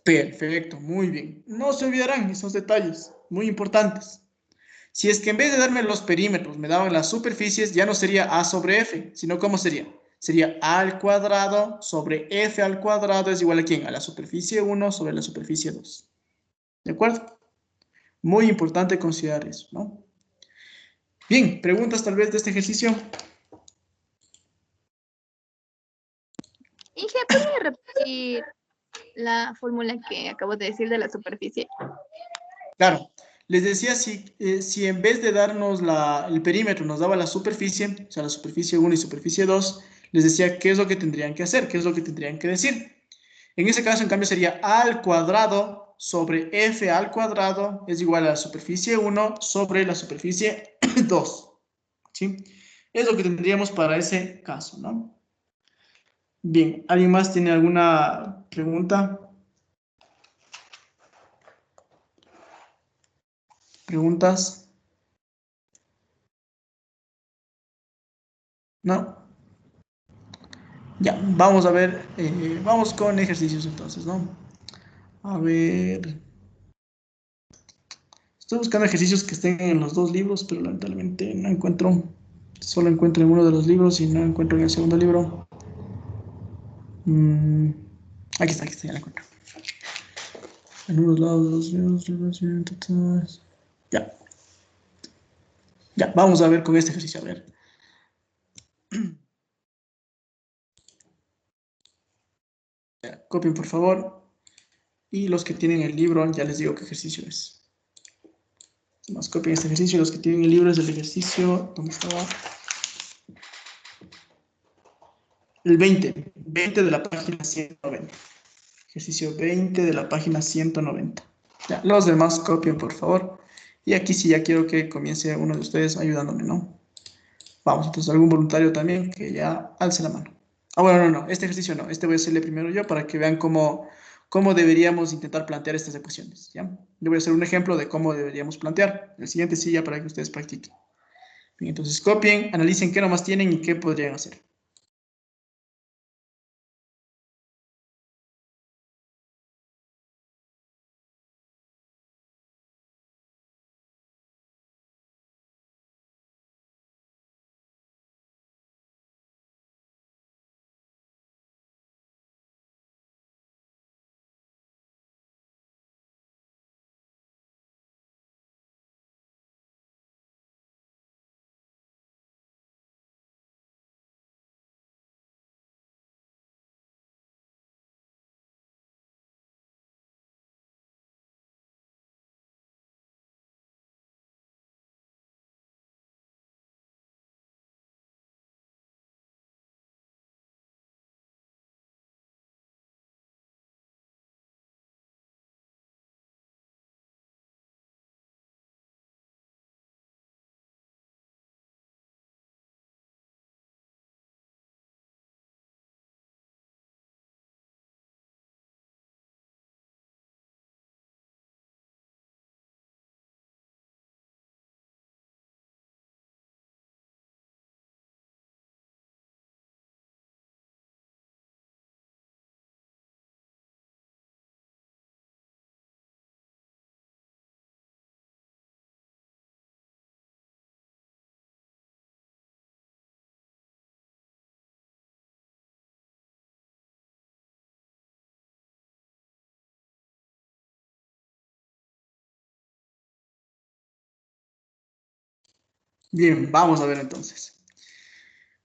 Perfecto, muy bien. No se olvidarán esos detalles, muy importantes. Si es que en vez de darme los perímetros me daban las superficies, ya no sería A sobre F, sino ¿cómo sería? Sería A al cuadrado sobre F al cuadrado es igual a ¿quién? A la superficie 1 sobre la superficie 2. ¿De acuerdo? Muy importante considerar eso, ¿no? Bien, ¿preguntas tal vez de este ejercicio? Inge, ¿podría repetir la fórmula que acabo de decir de la superficie? Claro, les decía si en vez de darnos el perímetro nos daba la superficie, o sea, la superficie 1 y superficie 2, les decía qué es lo que tendrían que hacer, qué es lo que tendrían que decir. En ese caso, en cambio, sería A al cuadrado sobre F al cuadrado es igual a la superficie 1 sobre la superficie 2. ¿Sí? Es lo que tendríamos para ese caso, ¿no? Bien, ¿alguien más tiene alguna pregunta? ¿Preguntas? ¿No? Ya, vamos a ver, vamos con ejercicios entonces, ¿no? A ver, estoy buscando ejercicios que estén en los dos libros, pero lamentablemente no encuentro, solo encuentro en uno de los libros y no encuentro en el segundo libro. Mm, aquí está, ya la encuentro. En unos lados de los libros, ya, ya, vamos a ver con este ejercicio, a ver. Ya, copien por favor. Y los que tienen el libro, ya les digo qué ejercicio es. Más copien este ejercicio. Los que tienen el libro es el ejercicio. ¿Dónde estaba? El 20 de la página 190. Ejercicio 20 de la página 190. Ya, los demás copien, por favor. Y aquí sí ya quiero que comience uno de ustedes ayudándome, ¿no? Vamos, entonces algún voluntario también que ya alce la mano. Ah, bueno, no, este ejercicio no. Este voy a hacerle primero yo para que vean cómo deberíamos intentar plantear estas ecuaciones, ¿ya? Yo voy a hacer un ejemplo de cómo deberíamos plantear. El siguiente sí ya para que ustedes practiquen. Bien, entonces copien, analicen qué nomás tienen y qué podrían hacer. Bien, vamos a ver entonces.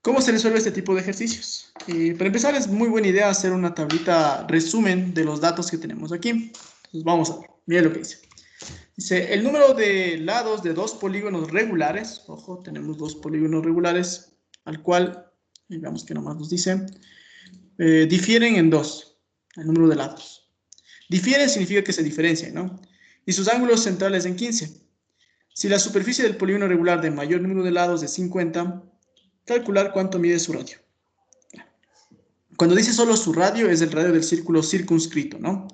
¿Cómo se resuelve este tipo de ejercicios? Para empezar, es muy buena idea hacer una tablita resumen de los datos que tenemos aquí. Entonces, vamos a ver. Miren lo que dice. Dice, el número de lados de dos polígonos regulares, ojo, tenemos dos polígonos regulares, al cual, veamos que nomás nos dice, difieren en dos, el número de lados. Difieren significa que se diferencian, ¿no? Y sus ángulos centrales en 15. Si la superficie del polígono regular de mayor número de lados de 50, calcular cuánto mide su radio. Cuando dice solo su radio, es el radio del círculo circunscrito, ¿no?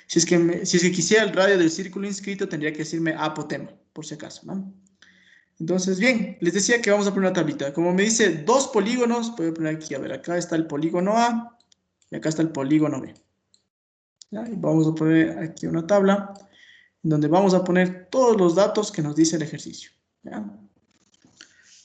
Si es que quisiera el radio del círculo inscrito, tendría que decirme apotema, por si acaso, ¿no? Entonces, bien, les decía que vamos a poner una tablita. Como me dice dos polígonos, voy a poner aquí, a ver, acá está el polígono A y acá está el polígono B. ¿Ya? Y vamos a poner aquí una tabla donde vamos a poner todos los datos que nos dice el ejercicio. ¿Ya?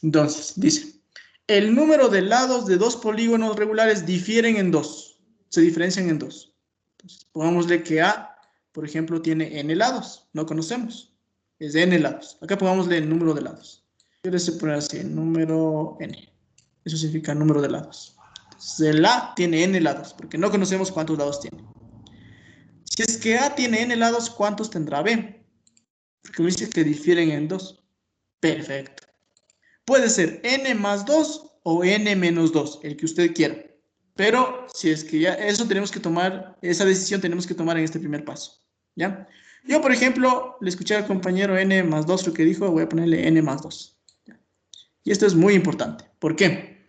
Entonces, dice, el número de lados de dos polígonos regulares difieren en dos, se diferencian en dos. Entonces, pongámosle que A, por ejemplo, tiene n lados, no conocemos, es de n lados. Acá pongámosle el número de lados. Yo les voy a poner así, número n. Eso significa número de lados. Entonces, el A tiene n lados, porque no conocemos cuántos lados tiene. Si es que A tiene n lados, ¿cuántos tendrá B? Porque me dice que difieren en dos. Perfecto. Puede ser n más 2 o n menos 2, el que usted quiera. Pero si es que ya eso tenemos que tomar, esa decisión tenemos que tomar en este primer paso. ¿Ya? Yo, por ejemplo, le escuché al compañero n más 2 lo que dijo, voy a ponerle n más 2. ¿Ya? Y esto es muy importante. ¿Por qué?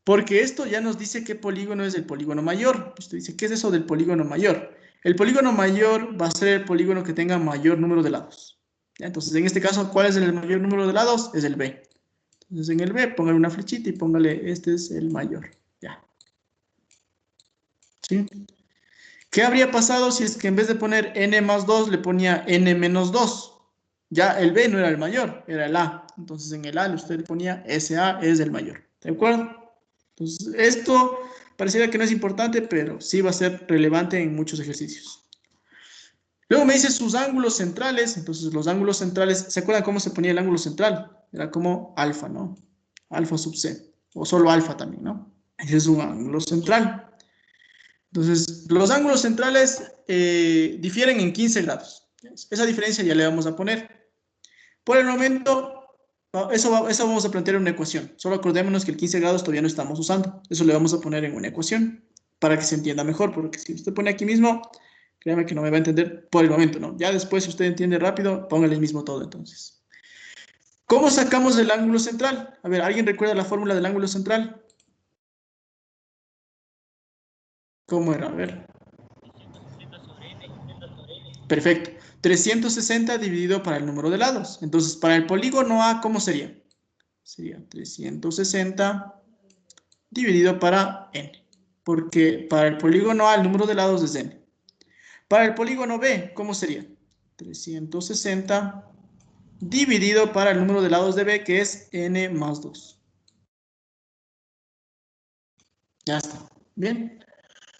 Porque esto ya nos dice qué polígono es el polígono mayor. Usted dice, ¿qué es eso del polígono mayor? El polígono mayor va a ser el polígono que tenga mayor número de lados. ¿Ya? Entonces, en este caso, ¿cuál es el mayor número de lados? Es el B. Entonces, en el B, póngale una flechita y póngale, este es el mayor. Ya. ¿Sí? ¿Qué habría pasado si es que en vez de poner n más 2 le ponía n menos 2? Ya el B no era el mayor, era el A. Entonces en el A usted le ponía SA es el mayor. ¿De acuerdo? Entonces esto pareciera que no es importante, pero sí va a ser relevante en muchos ejercicios. Luego me dice sus ángulos centrales. Entonces los ángulos centrales, ¿se acuerdan cómo se ponía el ángulo central? Era como alfa, ¿no? Alfa sub C. O solo alfa también, ¿no? Ese es un ángulo central. Entonces, los ángulos centrales difieren en 15 grados. Esa diferencia ya le vamos a poner. Por el momento, eso vamos a plantear en una ecuación. Solo acordémonos que el 15 grados todavía no estamos usando. Eso le vamos a poner en una ecuación para que se entienda mejor. Porque si usted pone aquí mismo, créame que no me va a entender por el momento, ¿no? Ya después, si usted entiende rápido, póngale el mismo todo entonces. ¿Cómo sacamos el ángulo central? A ver, ¿alguien recuerda la fórmula del ángulo central? ¿Cómo era? A ver. 360 sobre n. Perfecto. 360 dividido para el número de lados. Entonces, para el polígono A, ¿cómo sería? Sería 360 dividido para n. Porque para el polígono A, el número de lados es n. Para el polígono B, ¿cómo sería? 360 dividido para el número de lados de B, que es n más 2. Ya está. Bien.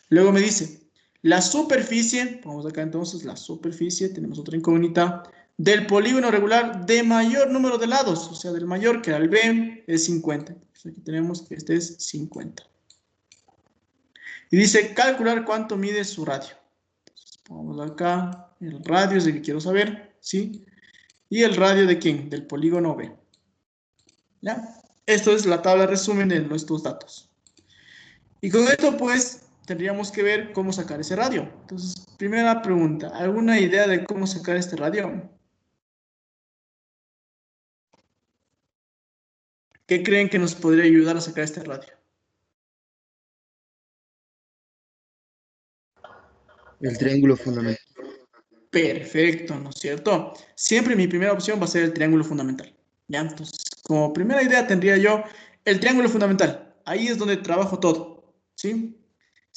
Luego me dice, la superficie, vamos acá entonces, la superficie, tenemos otra incógnita, del polígono regular de mayor número de lados, o sea, del mayor que era el B, es 50. Entonces aquí tenemos que este es 50. Y dice, calcular cuánto mide su radio. Entonces, vamos acá, el radio es el que quiero saber, ¿sí? ¿Y el radio de quién? Del polígono B. ¿Ya? Esto es la tabla resumen de nuestros datos. Y con esto, pues, tendríamos que ver cómo sacar ese radio. Entonces, primera pregunta, ¿alguna idea de cómo sacar este radio? ¿Qué creen que nos podría ayudar a sacar este radio? El triángulo fundamental. Perfecto, ¿no es cierto? Siempre mi primera opción va a ser el triángulo fundamental. ¿Ya? Entonces, como primera idea tendría yo el triángulo fundamental. Ahí es donde trabajo todo, ¿sí?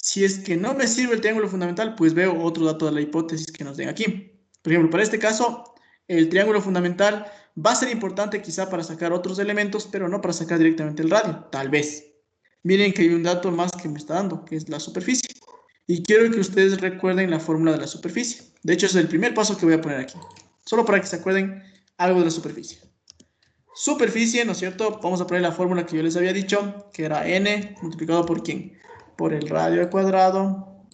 Si es que no me sirve el triángulo fundamental, pues veo otro dato de la hipótesis que nos den aquí. Por ejemplo, para este caso, el triángulo fundamental va a ser importante quizá para sacar otros elementos, pero no para sacar directamente el radio, tal vez. Miren que hay un dato más que me está dando, que es la superficie. Y quiero que ustedes recuerden la fórmula de la superficie. De hecho, es el primer paso que voy a poner aquí. Solo para que se acuerden algo de la superficie. Superficie, ¿no es cierto? Vamos a poner la fórmula que yo les había dicho, que era n multiplicado por ¿quién? Por el radio al cuadrado,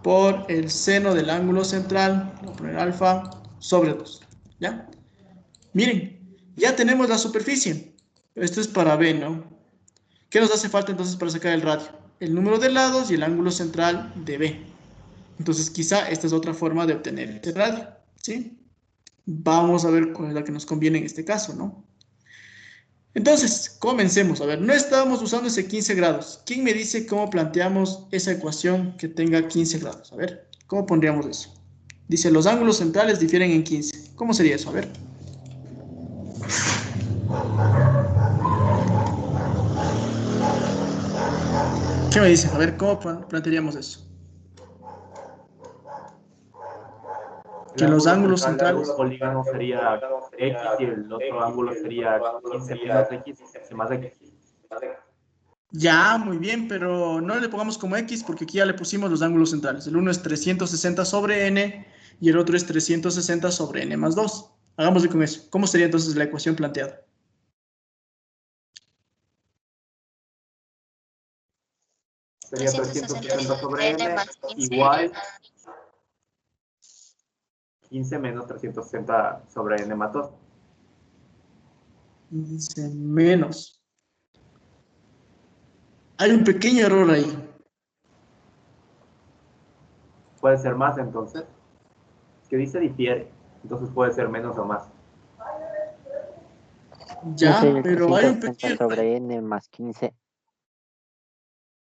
por el seno del ángulo central, voy a poner alfa, sobre 2. ¿Ya? Miren, ya tenemos la superficie. Esto es para B, ¿no? ¿Qué nos hace falta entonces para sacar el radio? El número de lados y el ángulo central de B. Entonces quizá esta es otra forma de obtener este radio, ¿sí? Vamos a ver cuál es la que nos conviene en este caso, ¿no? Entonces, comencemos. A ver, no estábamos usando ese 15 grados. ¿Quién me dice cómo planteamos esa ecuación que tenga 15 grados? A ver, ¿cómo pondríamos eso? Dice, los ángulos centrales difieren en 15. ¿Cómo sería eso? A ver. ¿Qué me dice? A ver, ¿cómo plantearíamos eso? Que los ángulos centrales... Un polígono sería X y el otro ángulo sería 15 menos X, más X. Ya, muy bien, pero no le pongamos como X porque aquí ya le pusimos los ángulos centrales. El uno es 360 sobre n y el otro es 360 sobre n más 2. Hagámosle con eso. ¿Cómo sería entonces la ecuación planteada? Sería 360 sobre n igual 15 menos 360 sobre n más 2. 15 menos. Hay un pequeño error ahí. Puede ser más entonces. Es que dice difiere. Entonces puede ser menos o más. No Ya, sería el pero hay un 360 pequeño... sobre n más 15.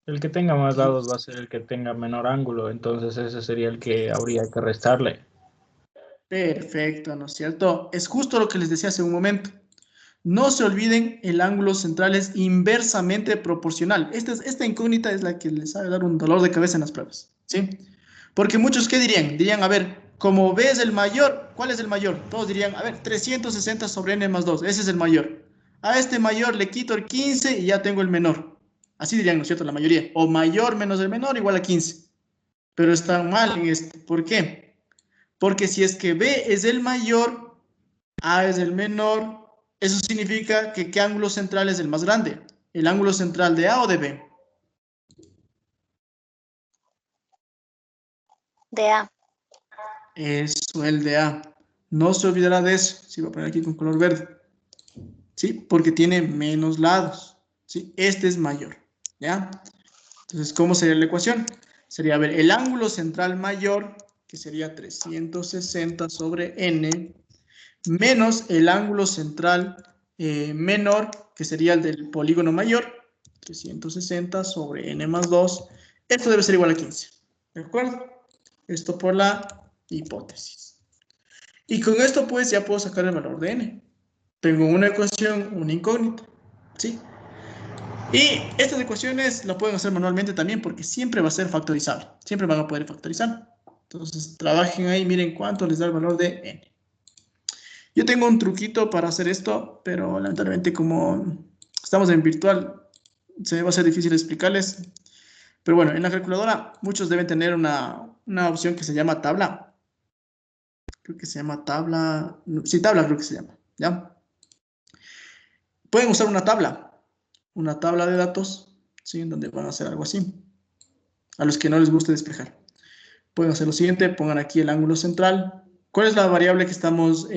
El que tenga más lados va a ser el que tenga menor ángulo, entonces ese sería el que habría que restarle. Perfecto, ¿no es cierto? Es justo lo que les decía hace un momento. No se olviden, el ángulo central es inversamente proporcional. Esta incógnita es la que les sabe dar un dolor de cabeza en las pruebas, ¿sí? Porque muchos, ¿qué dirían? Dirían, a ver, como B es el mayor, ¿cuál es el mayor? Todos dirían, a ver, 360 sobre n más 2, ese es el mayor. A este mayor le quito el 15 y ya tengo el menor. Así dirían, ¿no es cierto? La mayoría. O mayor menos el menor igual a 15. Pero están mal en esto. ¿Por qué? Porque si es que B es el mayor, A es el menor, eso significa que ¿qué ángulo central es el más grande? ¿El ángulo central de A o de B? De A. Eso, el de A. No se olvidará de eso. Sí, voy a poner aquí con color verde. ¿Sí? Porque tiene menos lados. ¿Sí? Este es mayor. ¿Ya? Entonces, ¿cómo sería la ecuación? Sería, a ver, el ángulo central mayor, que sería 360 sobre n, menos el ángulo central menor, que sería el del polígono mayor, 360 sobre n más 2. Esto debe ser igual a 15. ¿De acuerdo? Esto por la hipótesis. Y con esto, pues, ya puedo sacar el valor de n. Tengo una ecuación, una incógnita. ¿Sí? Y estas ecuaciones la pueden hacer manualmente también porque siempre va a ser factorizable. Siempre van a poder factorizar. Entonces, trabajen ahí, miren cuánto les da el valor de n. Yo tengo un truquito para hacer esto, pero lamentablemente como estamos en virtual, se me va a ser difícil explicarles. Pero bueno, en la calculadora muchos deben tener una opción que se llama tabla. Creo que se llama tabla. Sí, tabla creo que se llama. ¿Ya? Pueden usar una tabla de datos, ¿sí? En donde van a hacer algo así. A los que no les guste despejar. Pueden hacer lo siguiente, pongan aquí el ángulo central. ¿Cuál es la variable que estamos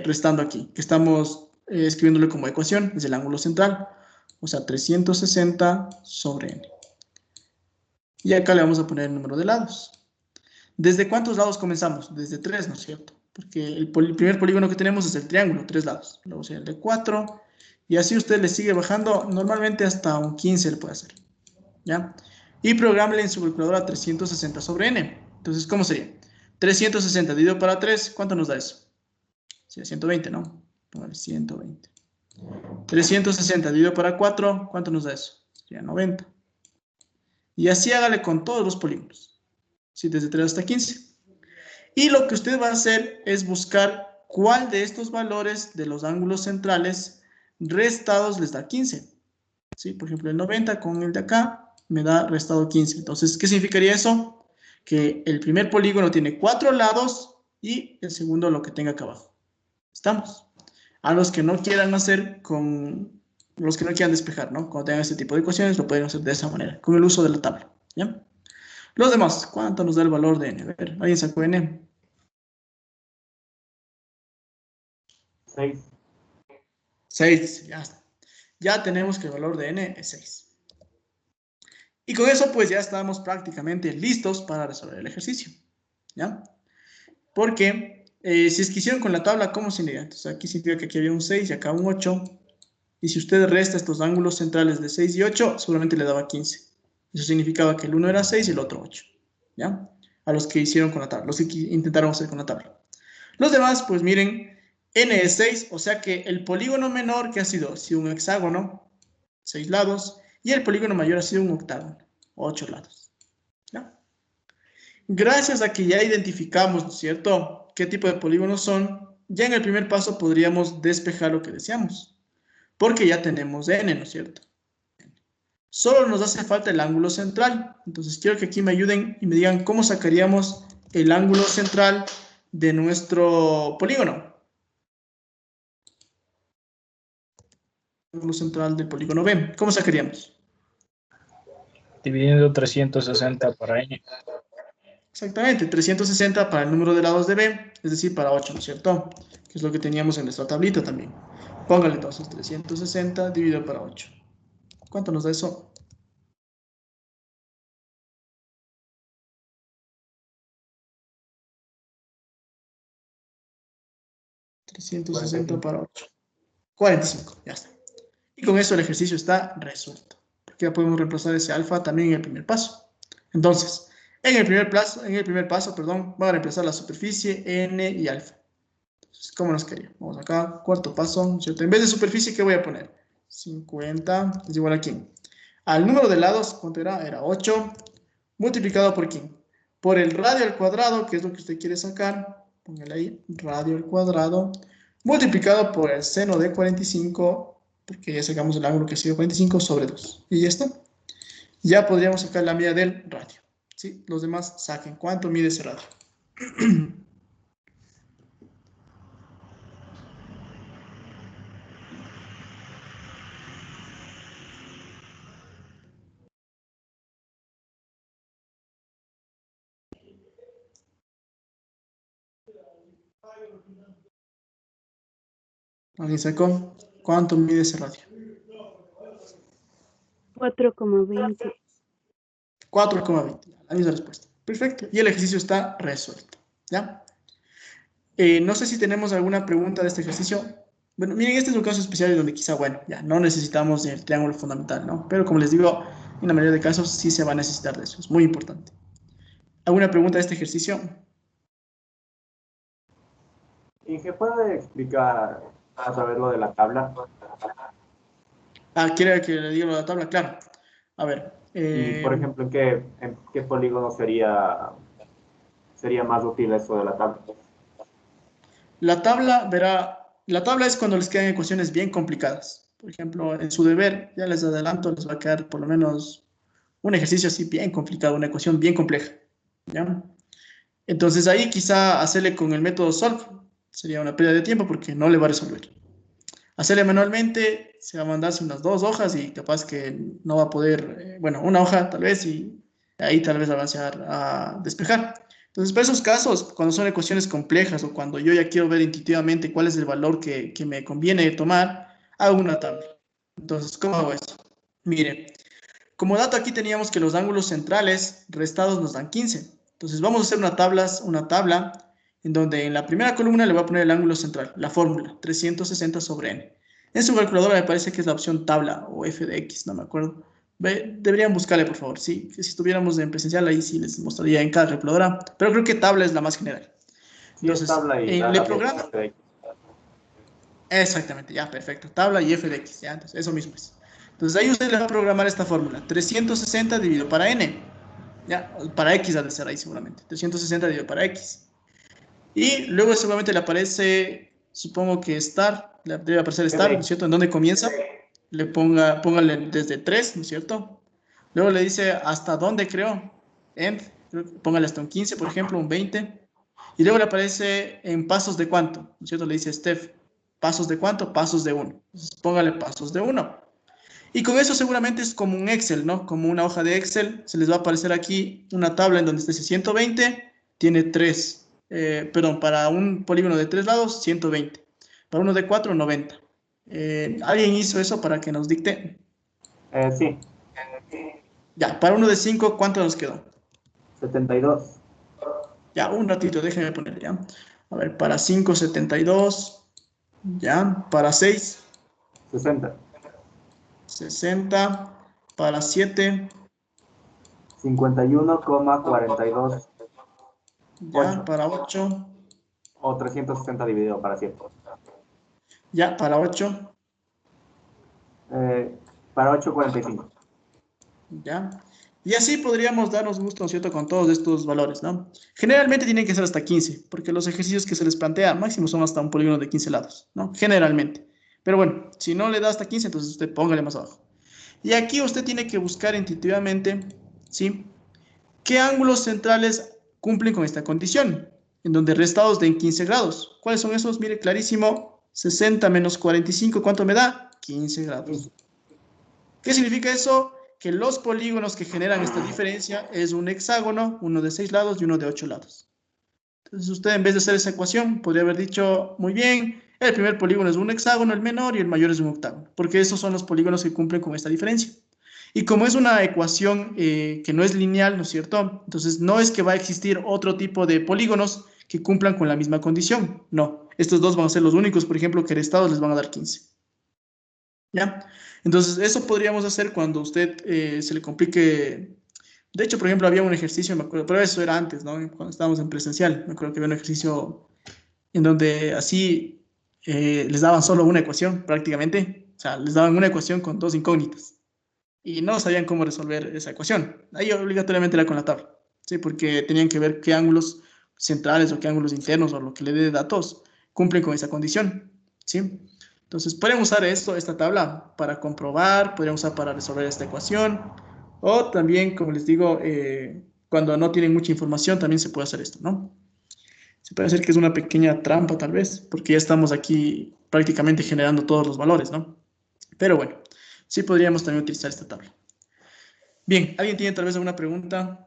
restando aquí? Que estamos escribiéndole como ecuación, es el ángulo central. O sea, 360 sobre n. Y acá le vamos a poner el número de lados. ¿Desde cuántos lados comenzamos? Desde 3, ¿no es cierto? Porque el primer polígono que tenemos es el triángulo, 3 lados. Luego sería el de 4. Y así usted le sigue bajando, normalmente hasta un 15 le puede hacer. ¿Ya? Y prográmele en su calculadora 360 sobre n. Entonces, ¿cómo sería? 360 dividido para 3, ¿cuánto nos da eso? Sería 120, ¿no? Póngale 120. 360 dividido para 4, ¿cuánto nos da eso? Sería 90. Y así hágale con todos los polígonos. ¿Sí? Desde 3 hasta 15. Y lo que usted va a hacer es buscar cuál de estos valores de los ángulos centrales restados les da 15. ¿Sí? Por ejemplo, el 90 con el de acá me da restado 15. Entonces, ¿qué significaría eso? Que el primer polígono tiene 4 lados y el segundo lo que tenga acá abajo. ¿Estamos? A los que no quieran hacer con... Los que no quieran despejar, ¿no? Cuando tengan este tipo de ecuaciones lo pueden hacer de esa manera, con el uso de la tabla. ¿Ya? Los demás, ¿cuánto nos da el valor de n? A ver, ¿alguien sacó n? 6. 6, ya está. Ya tenemos que el valor de n es 6. Y con eso, pues ya estamos prácticamente listos para resolver el ejercicio. ¿Ya? Porque si es que hicieron con la tabla, ¿cómo se sería? Entonces aquí significa que aquí había un 6 y acá un 8. Y si usted resta estos ángulos centrales de 6 y 8, seguramente le daba 15. Eso significaba que el uno era 6 y el otro 8. ¿Ya? A los que hicieron con la tabla, los que intentaron hacer con la tabla. Los demás, pues miren, n es 6, o sea que el polígono menor que ha sido un hexágono, 6 lados, y el polígono mayor ha sido un octágono, 8 lados. ¿Ya? Gracias a que ya identificamos, ¿no es cierto?, qué tipo de polígonos son, ya en el primer paso podríamos despejar lo que deseamos, porque ya tenemos n, ¿no es cierto? Solo nos hace falta el ángulo central. Entonces quiero que aquí me ayuden y me digan cómo sacaríamos el ángulo central de nuestro polígono. Ángulo central del polígono B. ¿Cómo sacaríamos? Dividiendo 360 para n. Exactamente, 360 para el número de lados de B, es decir, para 8, ¿no es cierto? Que es lo que teníamos en nuestra tablita también. Póngale entonces 360 dividido para 8. ¿Cuánto nos da eso? 360 para 8. 45, ya está. Y con eso el ejercicio está resuelto. Porque ya podemos reemplazar ese alfa también en el primer paso. Entonces, en el primer paso, vamos a reemplazar la superficie n y alfa. Entonces, ¿cómo nos quedaría? Vamos acá, cuarto paso, ¿cierto? En vez de superficie, ¿qué voy a poner? 50 es igual a ¿quién? Al número de lados, ¿cuánto era? Era 8, multiplicado por ¿quién? Por el radio al cuadrado, que es lo que usted quiere sacar. Póngale ahí, radio al cuadrado, multiplicado por el seno de 45, porque ya sacamos el ángulo que ha sido 45 sobre 2. Y ya está. Ya podríamos sacar la medida del radio. ¿Sí? Los demás saquen. ¿Cuánto mide ese radio? ¿Alguien sacó? ¿Cuánto mide ese radio? 4,20. 4,20. La misma respuesta. Perfecto. Y el ejercicio está resuelto. ¿Ya? No sé si tenemos alguna pregunta de este ejercicio. Bueno, miren, este es un caso especial donde quizá, bueno, ya no necesitamos el triángulo fundamental, ¿no? Pero como les digo, en la mayoría de casos sí se va a necesitar de eso. Es muy importante. ¿Alguna pregunta de este ejercicio? ¿Y qué puede explicar a través lo de la tabla? ¿Quiere que le diga lo de la tabla? Claro. A ver. Y, por ejemplo, ¿en qué polígono sería más útil eso de la tabla? La tabla es cuando les quedan ecuaciones bien complicadas. Por ejemplo, en su deber, ya les adelanto, les va a quedar por lo menos un ejercicio así bien complicado, una ecuación bien compleja. ¿Ya? Entonces ahí quizá hacerle con el método solve sería una pérdida de tiempo porque no le va a resolver. Hacerle manualmente se va a mandarse unas 2 hojas y capaz que no va a poder, bueno, una hoja tal vez y ahí tal vez la va a despejar. Entonces, para esos casos, cuando son ecuaciones complejas o cuando yo ya quiero ver intuitivamente cuál es el valor que me conviene tomar, hago una tabla. Entonces, ¿cómo hago eso? Mire, como dato aquí teníamos que los ángulos centrales restados nos dan 15. Entonces, vamos a hacer una tabla en donde en la primera columna le voy a poner el ángulo central, la fórmula, 360 sobre n. En su calculadora me parece que es la opción tabla o f de x, no me acuerdo. Deberían buscarle, por favor, sí. Si estuviéramos en presencial, ahí sí les mostraría en cada calculadora, pero creo que tabla es la más general. Entonces, tabla y le programo. Exactamente, ya, perfecto. Tabla y f de x, ya, entonces eso mismo es. Entonces ahí usted le va a programar esta fórmula, 360 dividido para n. Ya, para x ha de ser ahí seguramente, 360 dividido para x. Y luego seguramente le aparece, supongo que star, le debe aparecer star, ¿no es cierto? ¿En dónde comienza? Póngale desde 3, ¿no es cierto? Luego le dice hasta dónde creo, end, póngale hasta un 15, por ejemplo, un 20. Y luego le aparece en pasos de cuánto, ¿no es cierto? Le dice Steph, ¿pasos de cuánto? Pasos de 1. Entonces póngale pasos de 1. Y con eso seguramente es como un Excel, ¿no? Como una hoja de Excel, se les va a aparecer aquí una tabla en donde dice 120, tiene 3. Perdón, para un polígono de 3 lados, 120. Para uno de 4, 90. ¿Alguien hizo eso para que nos dicte? Sí. Ya, para uno de 5, ¿cuánto nos quedó? 72. Ya, un ratito, déjenme poner ya. A ver, para 5, 72. Ya, para 6. 60. 60. Para 7. 51,42. Ya, 8. para 8. O 360 dividido para 7. Ya, para 8. Para 8, 45. Ya. Y así podríamos darnos gusto, ¿no es cierto?, con todos estos valores, ¿no? Generalmente tienen que ser hasta 15, porque los ejercicios que se les plantea máximo son hasta un polígono de 15 lados, ¿no? Generalmente. Pero bueno, si no le da hasta 15, entonces usted póngale más abajo. Y aquí usted tiene que buscar intuitivamente, ¿sí?, ¿qué ángulos centrales cumplen con esta condición? En donde restados den 15 grados. ¿Cuáles son esos? Mire, clarísimo, 60 menos 45, ¿cuánto me da? 15 grados. ¿Qué significa eso? Que los polígonos que generan esta diferencia es un hexágono, uno de 6 lados y uno de 8 lados. Entonces usted, en vez de hacer esa ecuación, podría haber dicho, muy bien, el primer polígono es un hexágono, el menor, y el mayor es un octágono, porque esos son los polígonos que cumplen con esta diferencia. Y como es una ecuación que no es lineal, ¿no es cierto? Entonces no es que va a existir otro tipo de polígonos que cumplan con la misma condición. No, estos dos van a ser los únicos, por ejemplo, que restados les van a dar 15. ¿ya? Entonces, eso podríamos hacer cuando usted se le complique. De hecho, por ejemplo, había un ejercicio, me acuerdo, pero eso era antes, ¿no? Cuando estábamos en presencial, me acuerdo que había un ejercicio en donde así les daban solo una ecuación prácticamente, o sea, les daban una ecuación con dos incógnitas y no sabían cómo resolver esa ecuación. Ahí obligatoriamente era con la tabla, ¿sí? Porque tenían que ver qué ángulos centrales o qué ángulos internos o lo que le dé de datos cumplen con esa condición, ¿sí? Entonces, pueden usar esto, esta tabla para comprobar, podrían usar para resolver esta ecuación o también, como les digo, cuando no tienen mucha información también se puede hacer esto, ¿no? Se puede hacer que es una pequeña trampa tal vez, porque ya estamos aquí prácticamente generando todos los valores, ¿no? Pero bueno, sí podríamos también utilizar esta tabla. Bien, ¿alguien tiene tal vez alguna pregunta?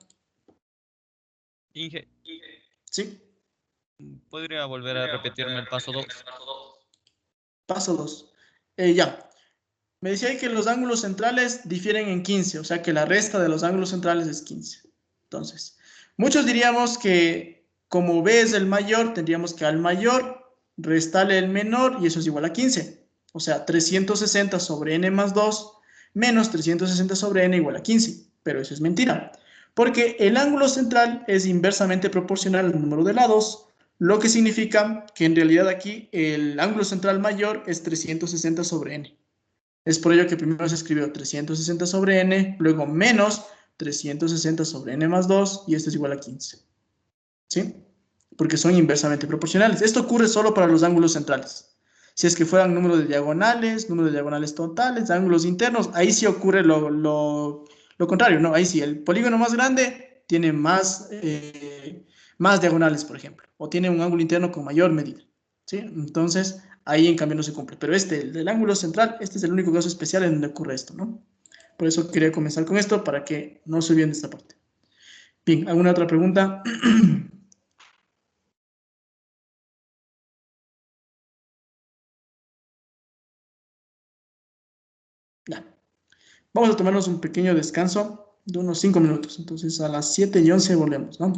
Inge, Sí, ¿podría volver a repetirme el paso 2? paso 2. Ya, me decía ahí que los ángulos centrales difieren en 15, o sea que la resta de los ángulos centrales es 15. Entonces, muchos diríamos que como B es el mayor, tendríamos que al mayor restarle el menor y eso es igual a 15. O sea, 360 sobre n más 2 menos 360 sobre n igual a 15. Pero eso es mentira, porque el ángulo central es inversamente proporcional al número de lados, lo que significa que en realidad aquí el ángulo central mayor es 360 sobre n. Es por ello que primero se escribió 360 sobre n, luego menos 360 sobre n más 2, y esto es igual a 15. ¿Sí? Porque son inversamente proporcionales. Esto ocurre solo para los ángulos centrales. Si es que fueran número de diagonales totales, ángulos internos, ahí sí ocurre lo contrario, ¿no? Ahí sí, el polígono más grande tiene más diagonales, por ejemplo, o tiene un ángulo interno con mayor medida, ¿sí? Entonces, ahí en cambio no se cumple. Pero el del ángulo central, este es el único caso especial en donde ocurre esto, ¿no? Por eso quería comenzar con esto, para que no se olviden de esta parte. Bien, ¿alguna otra pregunta? Ya. Vamos a tomarnos un pequeño descanso de unos 5 minutos. Entonces a las 7:11 volvemos, ¿no?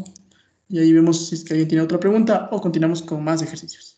Y ahí vemos si es que alguien tiene otra pregunta o continuamos con más ejercicios.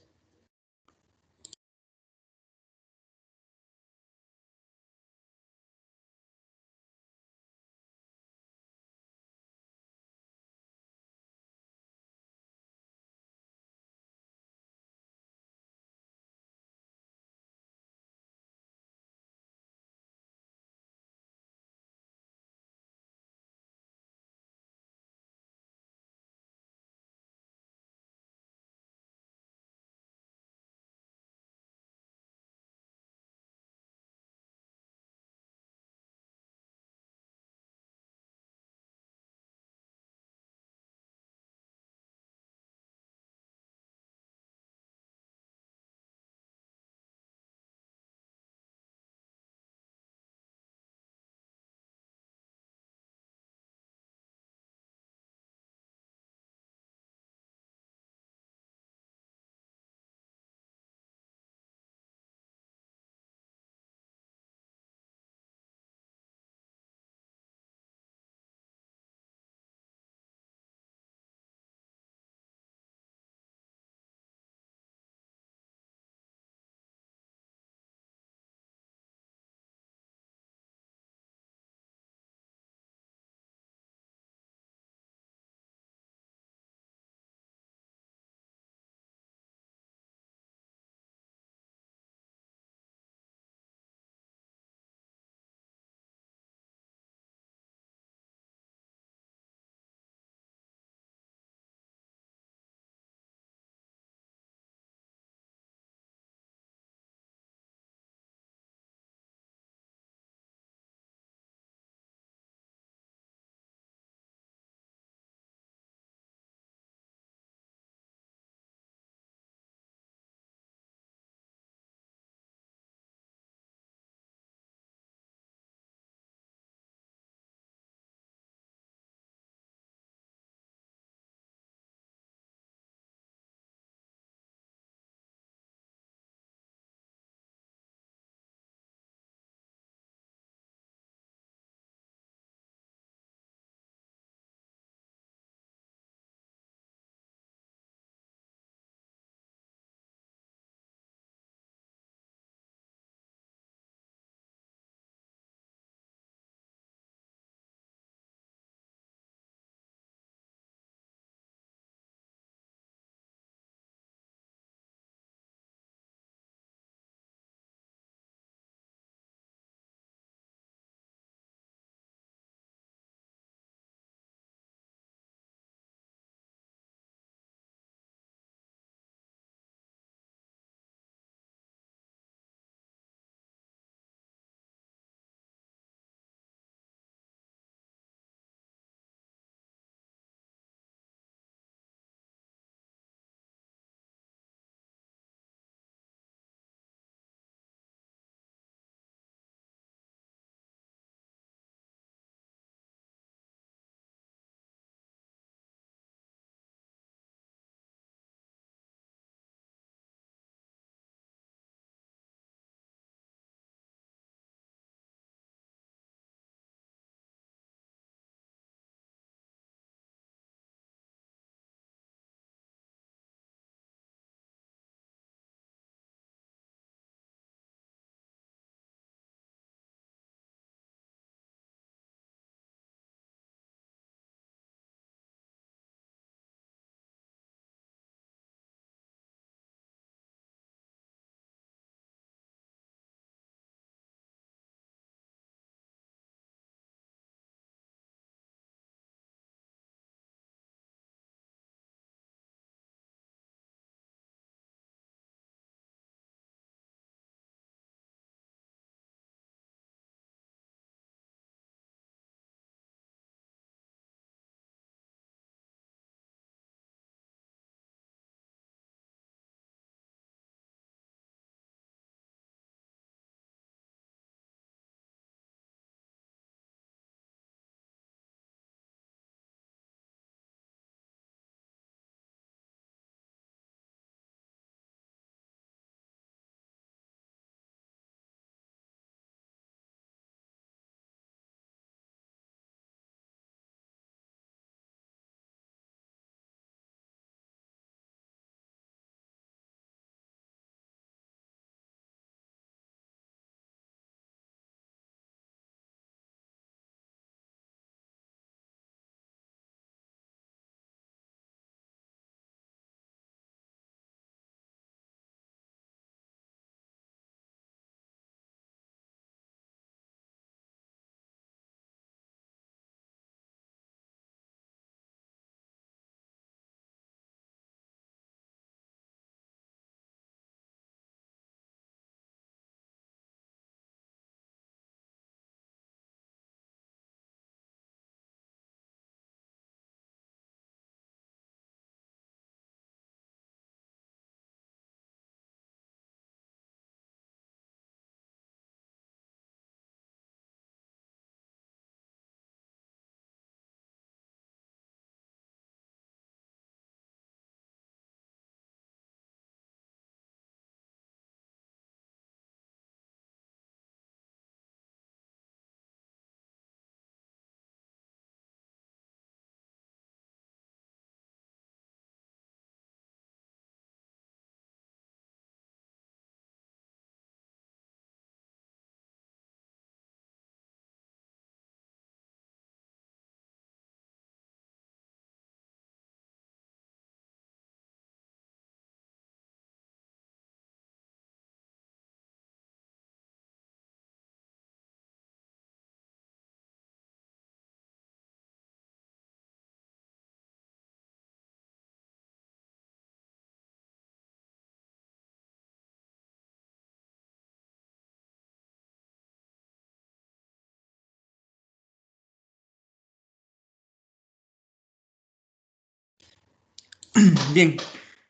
Bien,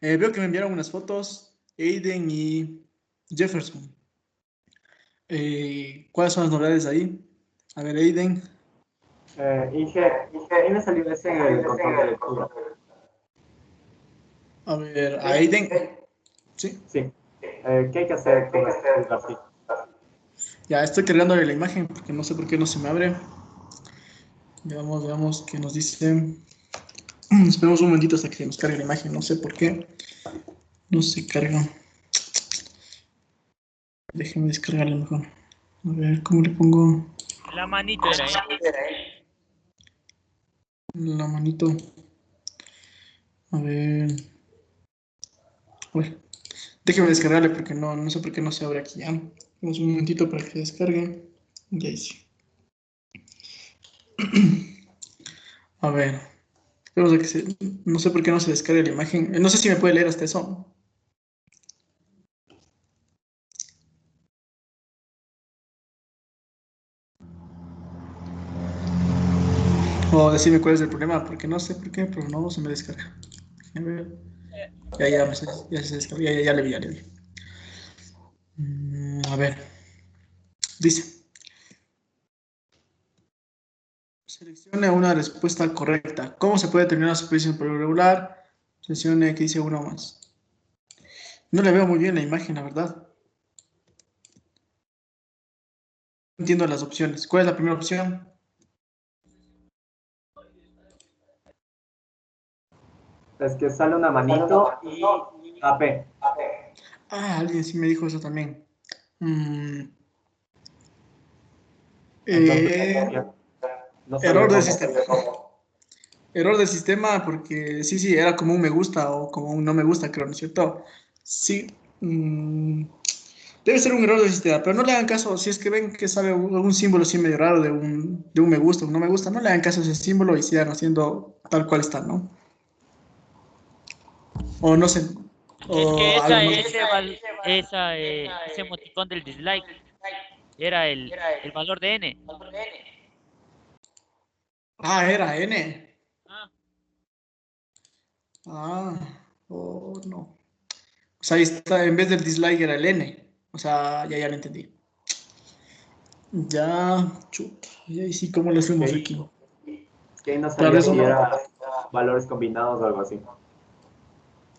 veo que me enviaron unas fotos, Aiden y Jefferson. ¿Cuáles son las novedades ahí? A ver, Aiden. Inge, ahí me salió ese en el control de lectura. A ver, a Aiden. Sí, Sí. ¿Qué hay que hacer con este lugarcito? ya estoy cargándole la imagen porque no sé por qué no se me abre. Veamos qué nos dice. Esperemos un momentito hasta que nos cargue la imagen, no sé por qué. No se carga. Déjenme descargarla mejor. A ver, ¿cómo le pongo La manito era, la manito? A ver. Bueno, déjenme descargarle porque no sé por qué no se abre aquí ya. Damos un momentito para que se descargue. Ya hice. A ver. Esperemos a que se... No sé por qué no se descarga la imagen. No sé si me puede leer hasta eso. O decirme cuál es el problema, porque no sé por qué, pero no se me descarga. A ver. Ya se descargó, ya le vi, ya le vi. A ver, dice, seleccione una respuesta correcta. ¿Cómo se puede determinar la superficie por regular? Seleccione que dice uno más. No le veo muy bien la imagen, la verdad. No entiendo las opciones. ¿Cuál es la primera opción? Es que sale una manito y AP. Ah, alguien sí me dijo eso también. Mm, Entonces, eh, ya, no sabía error del cómo. sistema. Error del sistema porque sí, era como un me gusta o como un no me gusta, creo, ¿no es cierto? Sí. Debe ser un error del sistema, pero no le hagan caso. Si es que ven que sale algún símbolo así medio raro de un me gusta o no me gusta, no le hagan caso a ese símbolo y sigan haciendo tal cual está, ¿no? O no sé, Es que o algo más. ese emoticón del dislike era el valor de n. Ah, era N. Ah, Ah, oh, no. O sea, ahí está, en vez del dislike era el N. O sea, ya lo entendí. Ya, chuta. Y ahí sí, ¿cómo lo hacemos Que aquí? que ahí no Claro, salía eso si no. era valores combinados o algo así.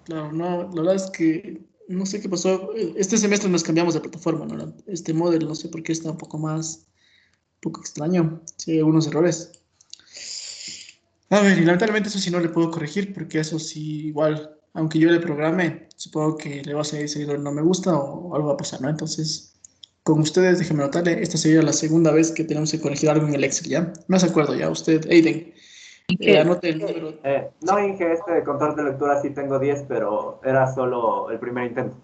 Claro, no, la verdad es que no sé qué pasó. Este semestre nos cambiamos de plataforma, ¿no? Este modelo, no sé por qué está un poco extraño. Sí, hay algunos errores. A ver, y lamentablemente eso sí no le puedo corregir, porque eso sí, igual, aunque yo le programe, supongo que le va a seguir saliendo el no me gusta o algo va a pasar, ¿no? Entonces, con ustedes, déjenme notarle, esta sería la segunda vez que tenemos que corregir algo en el Excel, ¿ya? No se acuerdo ya, usted, Aiden, anote el número. No, Inge, este de control de lectura sí tengo 10, pero era solo el primer intento.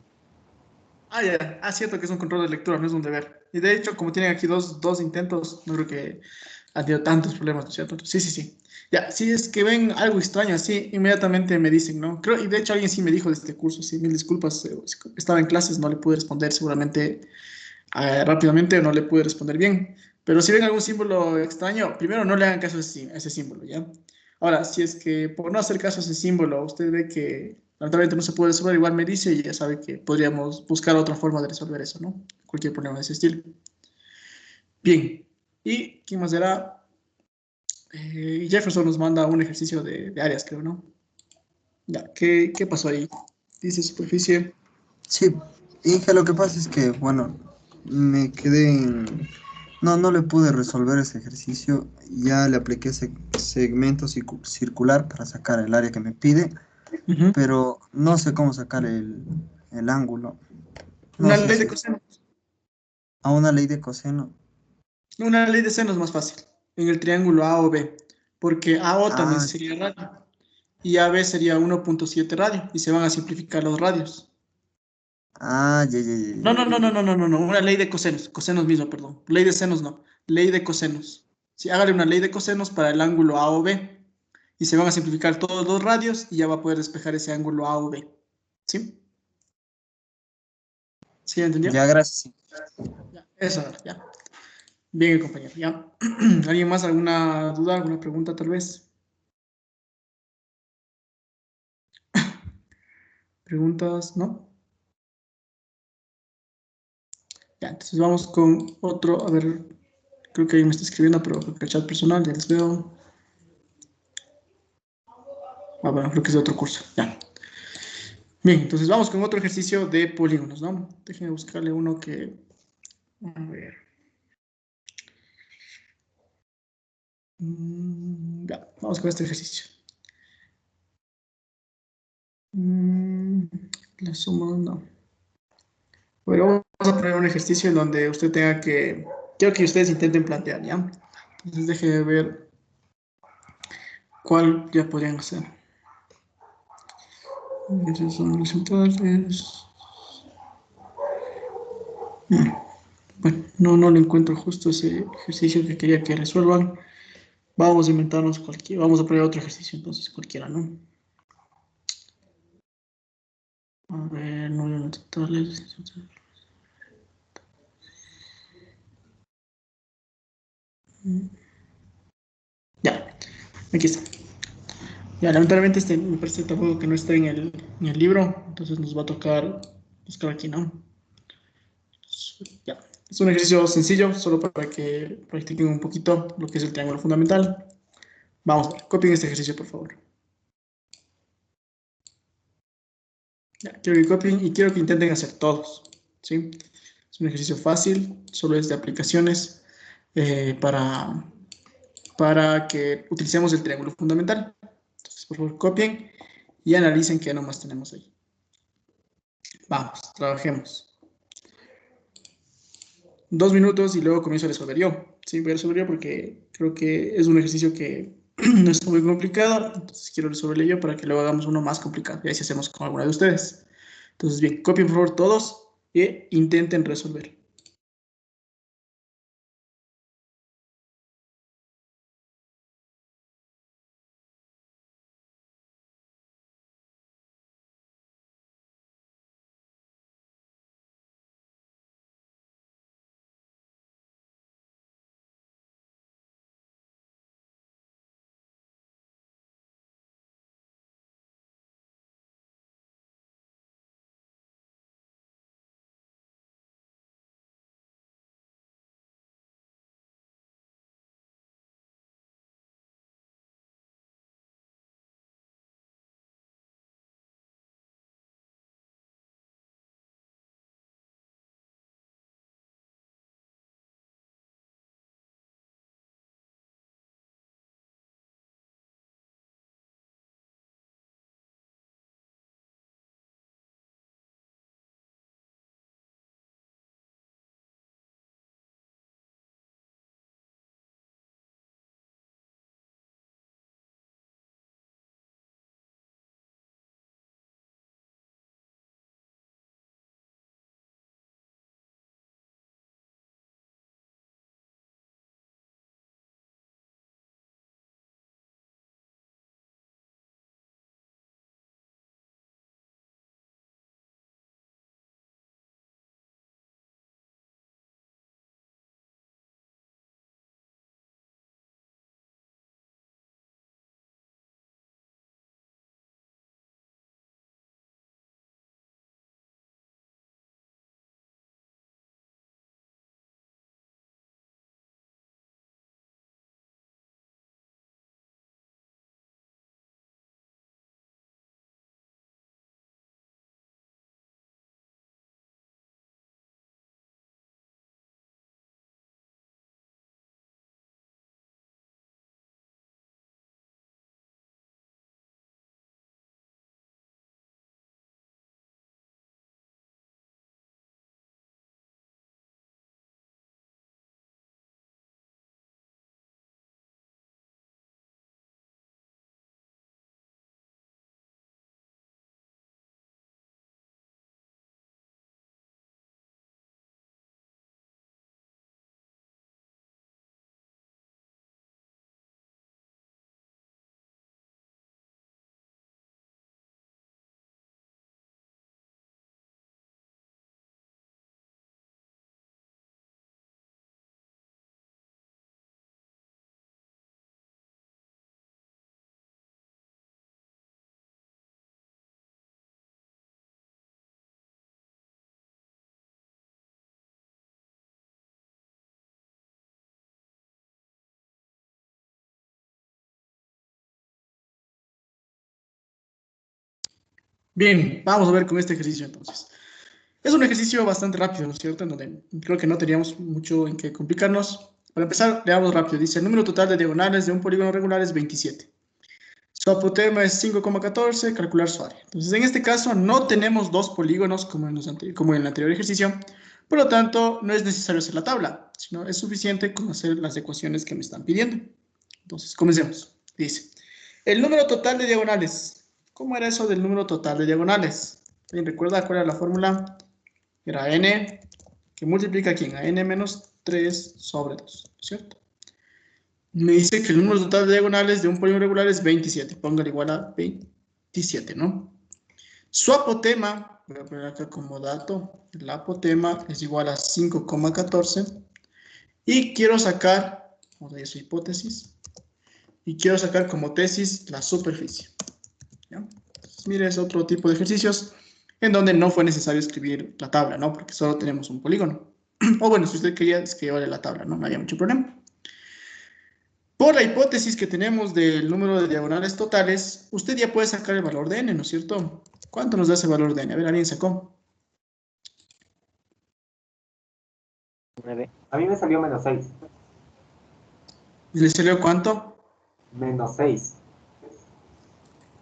Ah, ya, cierto que es un control de lectura, no es un deber. Y de hecho, como tienen aquí dos intentos, no creo que han tenido tantos problemas, ¿no es cierto? Sí. Ya, si es que ven algo extraño así, inmediatamente me dicen, ¿no? Creo, y de hecho alguien sí me dijo de este curso, sí, mil disculpas, estaba en clases, no le pude responder seguramente rápidamente o no le pude responder bien. Pero si ven algún símbolo extraño, primero no le hagan caso a ese símbolo, ¿ya? Ahora, si es que por no hacer caso a ese símbolo, usted ve que lamentablemente no se puede resolver, igual me dice y ya sabe que podríamos buscar otra forma de resolver eso, ¿no? Cualquier problema de ese estilo. Bien. ¿Y quién más será? Jefferson nos manda un ejercicio de áreas, creo, ¿no? Ya, ¿qué pasó ahí? Dice superficie. Sí, Inge, lo que pasa es que, bueno, me quedé en... No le pude resolver ese ejercicio. Ya le apliqué ese segmento circular para sacar el área que me pide, Ujú. pero no sé cómo sacar el ángulo. No Una sé ley de si coseno. a una ley de coseno. Una ley de seno es más fácil en el triángulo A o B, porque AO también Ah, sería radio y AB sería 1.7 radio y se van a simplificar los radios. ya. No, una ley de cosenos, cosenos mismo, perdón. Ley de senos no, ley de cosenos. Si hágale una ley de cosenos para el ángulo A o B y se van a simplificar todos los radios y ya va a poder despejar ese ángulo A o B. ¿Sí? ¿Sí entendió? Ya, gracias. Ya, eso era, ya. Bien, compañero, ya. ¿Alguien más? ¿Alguna duda, alguna pregunta tal vez? ¿Preguntas? ¿No? Ya, entonces vamos con otro. A ver, creo que alguien me está escribiendo, pero creo que el chat personal, ya les veo. Ah, bueno, creo que es de otro curso. Ya. Bien, entonces vamos con otro ejercicio de polígonos, ¿no? Déjenme buscarle uno que... A ver. Ya, vamos con este ejercicio. Mm, la suma, no. Bueno, vamos a poner un ejercicio en donde usted tenga que... Quiero que ustedes intenten plantear, ¿ya? Entonces déjenme ver cuál ya podrían hacer. Esos son los centrales. Bueno, no le encuentro justo ese ejercicio que quería que resuelvan. Vamos a inventarnos cualquiera. Vamos a poner otro ejercicio, entonces cualquiera, ¿no? A ver, no totales. Ya, aquí está. Ya, lamentablemente este me parece tampoco que no está en el libro, entonces nos va a tocar buscar aquí, ¿no? Ya. Es un ejercicio sencillo, solo para que practiquen un poquito lo que es el triángulo fundamental. Vamos a ver, copien este ejercicio, por favor. Ya, quiero que copien y quiero que intenten hacer todos, ¿sí? Es un ejercicio fácil, solo es de aplicaciones para que utilicemos el triángulo fundamental. Entonces, por favor, copien y analicen qué nomás tenemos ahí. Vamos, trabajemos. 2 minutos y luego comienzo a resolver yo. Sí, voy a resolver yo porque creo que es un ejercicio que no está muy complicado. Entonces quiero resolverle yo para que luego hagamos uno más complicado. Y así hacemos con alguna de ustedes. Entonces, bien, copien por favor todos e intenten resolver. Bien, vamos a ver con este ejercicio entonces. Es un ejercicio bastante rápido, ¿no es cierto? En donde creo que no teníamos mucho en qué complicarnos. Para empezar, leamos rápido. Dice, el número total de diagonales de un polígono regular es 27. Su apotema es 5,14, calcular su área. Entonces, en este caso, no tenemos dos polígonos como en el anterior ejercicio. Por lo tanto, no es necesario hacer la tabla, sino es suficiente con hacer las ecuaciones que me están pidiendo. Entonces, comencemos. Dice, el número total de diagonales. ¿Cómo era eso del número total de diagonales? ¿Alguien recuerda cuál era la fórmula? Era n, que multiplica ¿quién? A n menos 3 sobre 2, ¿cierto? Me dice que el número total de diagonales de un polígono regular es 27. Póngale igual a 27, ¿no? Su apotema, voy a poner acá como dato, el apotema es igual a 5,14. Y quiero sacar, vamos a ver su hipótesis, y quiero sacar como tesis la superficie. ¿Ya? Entonces, mire, es otro tipo de ejercicios en donde no fue necesario escribir la tabla, ¿no? Porque solo tenemos un polígono. O bueno, si usted quería escribirle la tabla, ¿no? No había mucho problema. Por la hipótesis que tenemos del número de diagonales totales, usted ya puede sacar el valor de n, ¿no es cierto? ¿Cuánto nos da ese valor de n? A ver, ¿alguien sacó? 9. A mí me salió menos 6. ¿Le salió cuánto? Menos 6.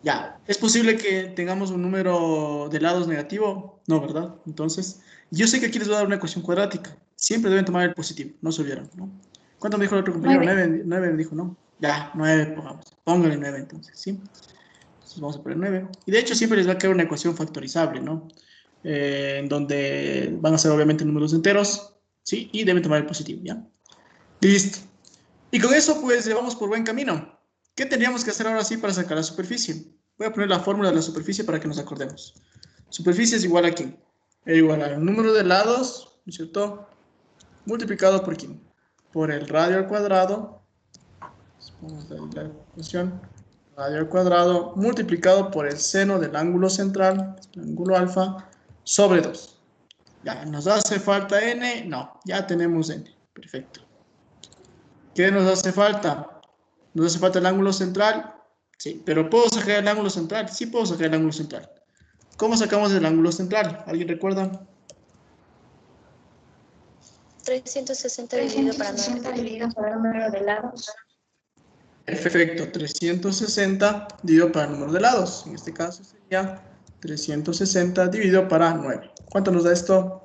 Ya, ¿es posible que tengamos un número de lados negativo? No, ¿verdad? Entonces, yo sé que aquí les voy a dar una ecuación cuadrática. Siempre deben tomar el positivo, no se olvidaron, ¿no? ¿Cuánto me dijo el otro compañero? 9 me dijo, ¿no? Ya, 9, pongamos. Póngale 9 entonces, ¿sí? Entonces vamos a poner 9. Y de hecho siempre les va a quedar una ecuación factorizable, ¿no? En donde van a ser obviamente números enteros, ¿sí? Y deben tomar el positivo, ¿ya? Listo. Y con eso, pues, llevamos por buen camino. ¿Qué tendríamos que hacer ahora sí para sacar la superficie? Voy a poner la fórmula de la superficie para que nos acordemos. Superficie es igual a ¿quién? Es igual al número de lados, ¿no es cierto? Multiplicado por ¿quién? Por el radio al cuadrado. Vamos a la ecuación. Radio al cuadrado multiplicado por el seno del ángulo central, el ángulo alfa, sobre 2. Ya, ¿nos hace falta n? No, ya tenemos n. Perfecto. ¿Qué nos hace falta? ¿Nos hace falta el ángulo central? Sí, pero ¿puedo sacar el ángulo central? Sí puedo sacar el ángulo central. ¿Cómo sacamos el ángulo central? ¿Alguien recuerda? 360 dividido para el número de lados. Perfecto, 360 dividido para el número de lados. En este caso sería 360 dividido para 9. ¿Cuánto nos da esto?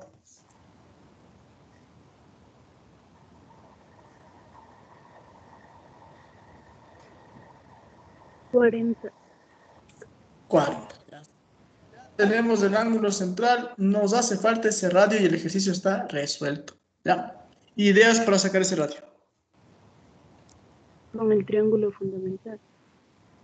40. 40. Ya tenemos el ángulo central, nos hace falta ese radio y el ejercicio está resuelto. ¿Ya? Ideas para sacar ese radio. Con el triángulo fundamental.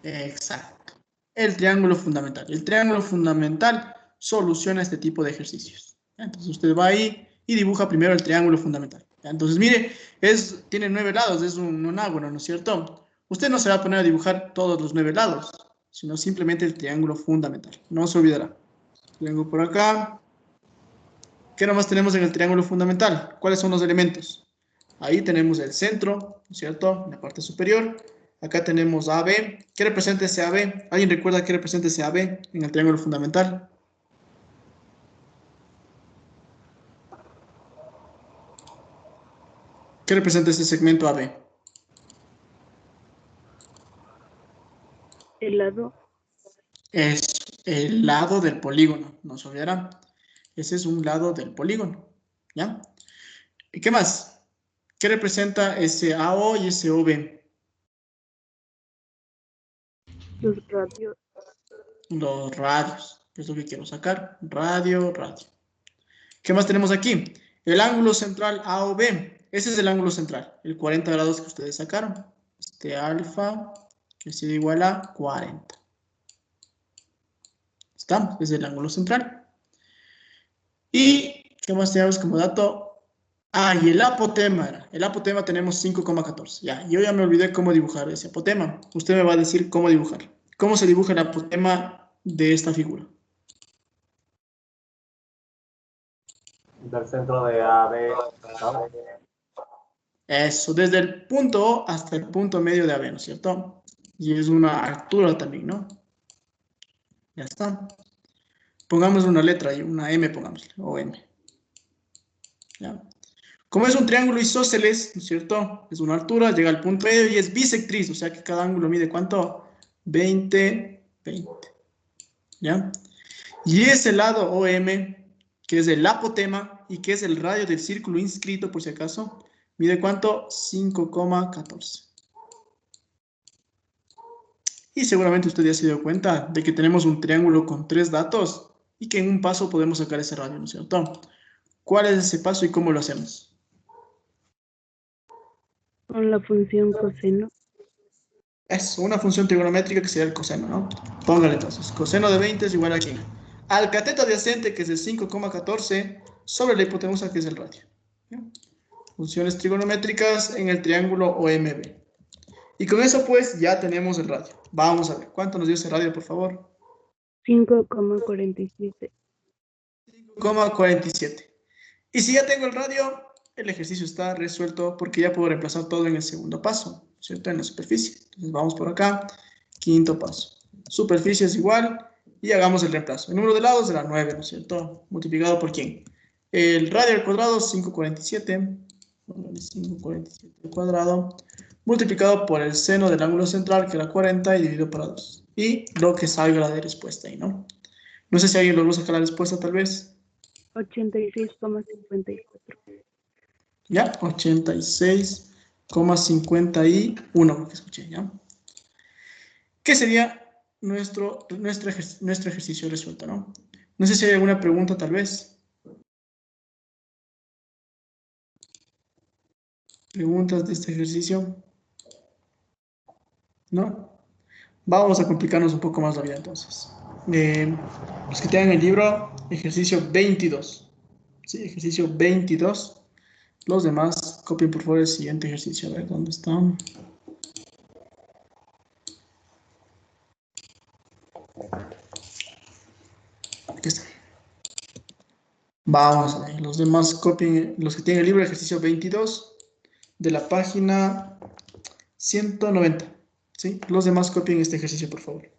Exacto. El triángulo fundamental. El triángulo fundamental soluciona este tipo de ejercicios. Entonces usted va ahí y dibuja primero el triángulo fundamental. Entonces mire, tiene 9 lados, es un nonágono, ¿no es cierto? Usted no se va a poner a dibujar todos los 9 lados, sino simplemente el triángulo fundamental. No se olvidará. Vengo por acá. ¿Qué nomás tenemos en el triángulo fundamental? ¿Cuáles son los elementos? Ahí tenemos el centro, ¿no es cierto? En la parte superior. Acá tenemos AB. ¿Qué representa ese AB? ¿Alguien recuerda qué representa ese AB en el triángulo fundamental? ¿Qué representa ese segmento AB? El lado. Es el lado del polígono, no se olvidará. Ese es un lado del polígono, ¿ya? ¿Y qué más? ¿Qué representa ese AO y ese OB? Los radios. Los radios, es lo que quiero sacar. Radio, radio. ¿Qué más tenemos aquí? El ángulo central AOB. Ese es el ángulo central, el 40 grados que ustedes sacaron. Este alfa, que es igual a 40. Estamos, es el ángulo central. ¿Y qué más tenemos como dato? Ah, y el apotema. El apotema tenemos 5,14. Ya, yo ya me olvidé cómo dibujar ese apotema. Usted me va a decir cómo dibujar. ¿Cómo se dibuja el apotema de esta figura? Del centro de AB. Eso, desde el punto O hasta el punto medio de AB, ¿no es cierto? Y es una altura también, ¿no? Ya está. Pongamos una letra ahí, una M, pongámosle, o M. ¿Ya? Como es un triángulo isósceles, ¿no es cierto? Es una altura, llega al punto medio y es bisectriz, o sea que cada ángulo mide ¿cuánto? 20, 20. ¿Ya? Y ese lado OM, que es el apotema y que es el radio del círculo inscrito, por si acaso, mide ¿cuánto? 5,14. Y seguramente usted ya se dio cuenta de que tenemos un triángulo con 3 datos y que en un paso podemos sacar ese radio, ¿no es cierto? ¿Cuál es ese paso y cómo lo hacemos? Con la función coseno. Es una función trigonométrica que sería el coseno, ¿no? Póngale entonces, coseno de 20 es igual a ¿quién? Al cateto adyacente, que es el 5,14, sobre la hipotenusa, que es el radio. ¿Ya? Funciones trigonométricas en el triángulo OMB. Y con eso, pues, ya tenemos el radio. Vamos a ver, ¿cuánto nos dio ese radio, por favor? 5,47. 5,47. Y si ya tengo el radio, el ejercicio está resuelto porque ya puedo reemplazar todo en el segundo paso, ¿cierto? En la superficie. Entonces vamos por acá, quinto paso. Superficie es igual y hagamos el reemplazo. El número de lados será 9, ¿no es cierto? Multiplicado por ¿quién? El radio al cuadrado, 5,47. 5,47 al cuadrado. Multiplicado por el seno del ángulo central, que era 40, y dividido por 2. Y lo que salga de respuesta ahí, ¿no? No sé si alguien logró sacar la respuesta, tal vez. 86,54. ¿Ya? 86,51, porque escuché, ¿ya? ¿Qué sería nuestro ejercicio resuelto, ¿no? No sé si hay alguna pregunta, tal vez. ¿Preguntas de este ejercicio? ¿No? Vamos a complicarnos un poco más la vida, entonces. Los que tengan el libro, ejercicio 22. Sí, ejercicio 22. Los demás, copien por favor el siguiente ejercicio. A ver, ¿dónde están? Aquí está. Vamos a ver, los demás copien, los que tienen el libro, ejercicio 22, de la página 190. ¿Sí? Los demás copien este ejercicio, por favor.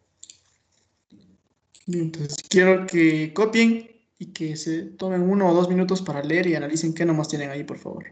Bien, entonces, quiero que copien y que se tomen 1 o 2 minutos para leer y analicen qué nomás tienen ahí, por favor.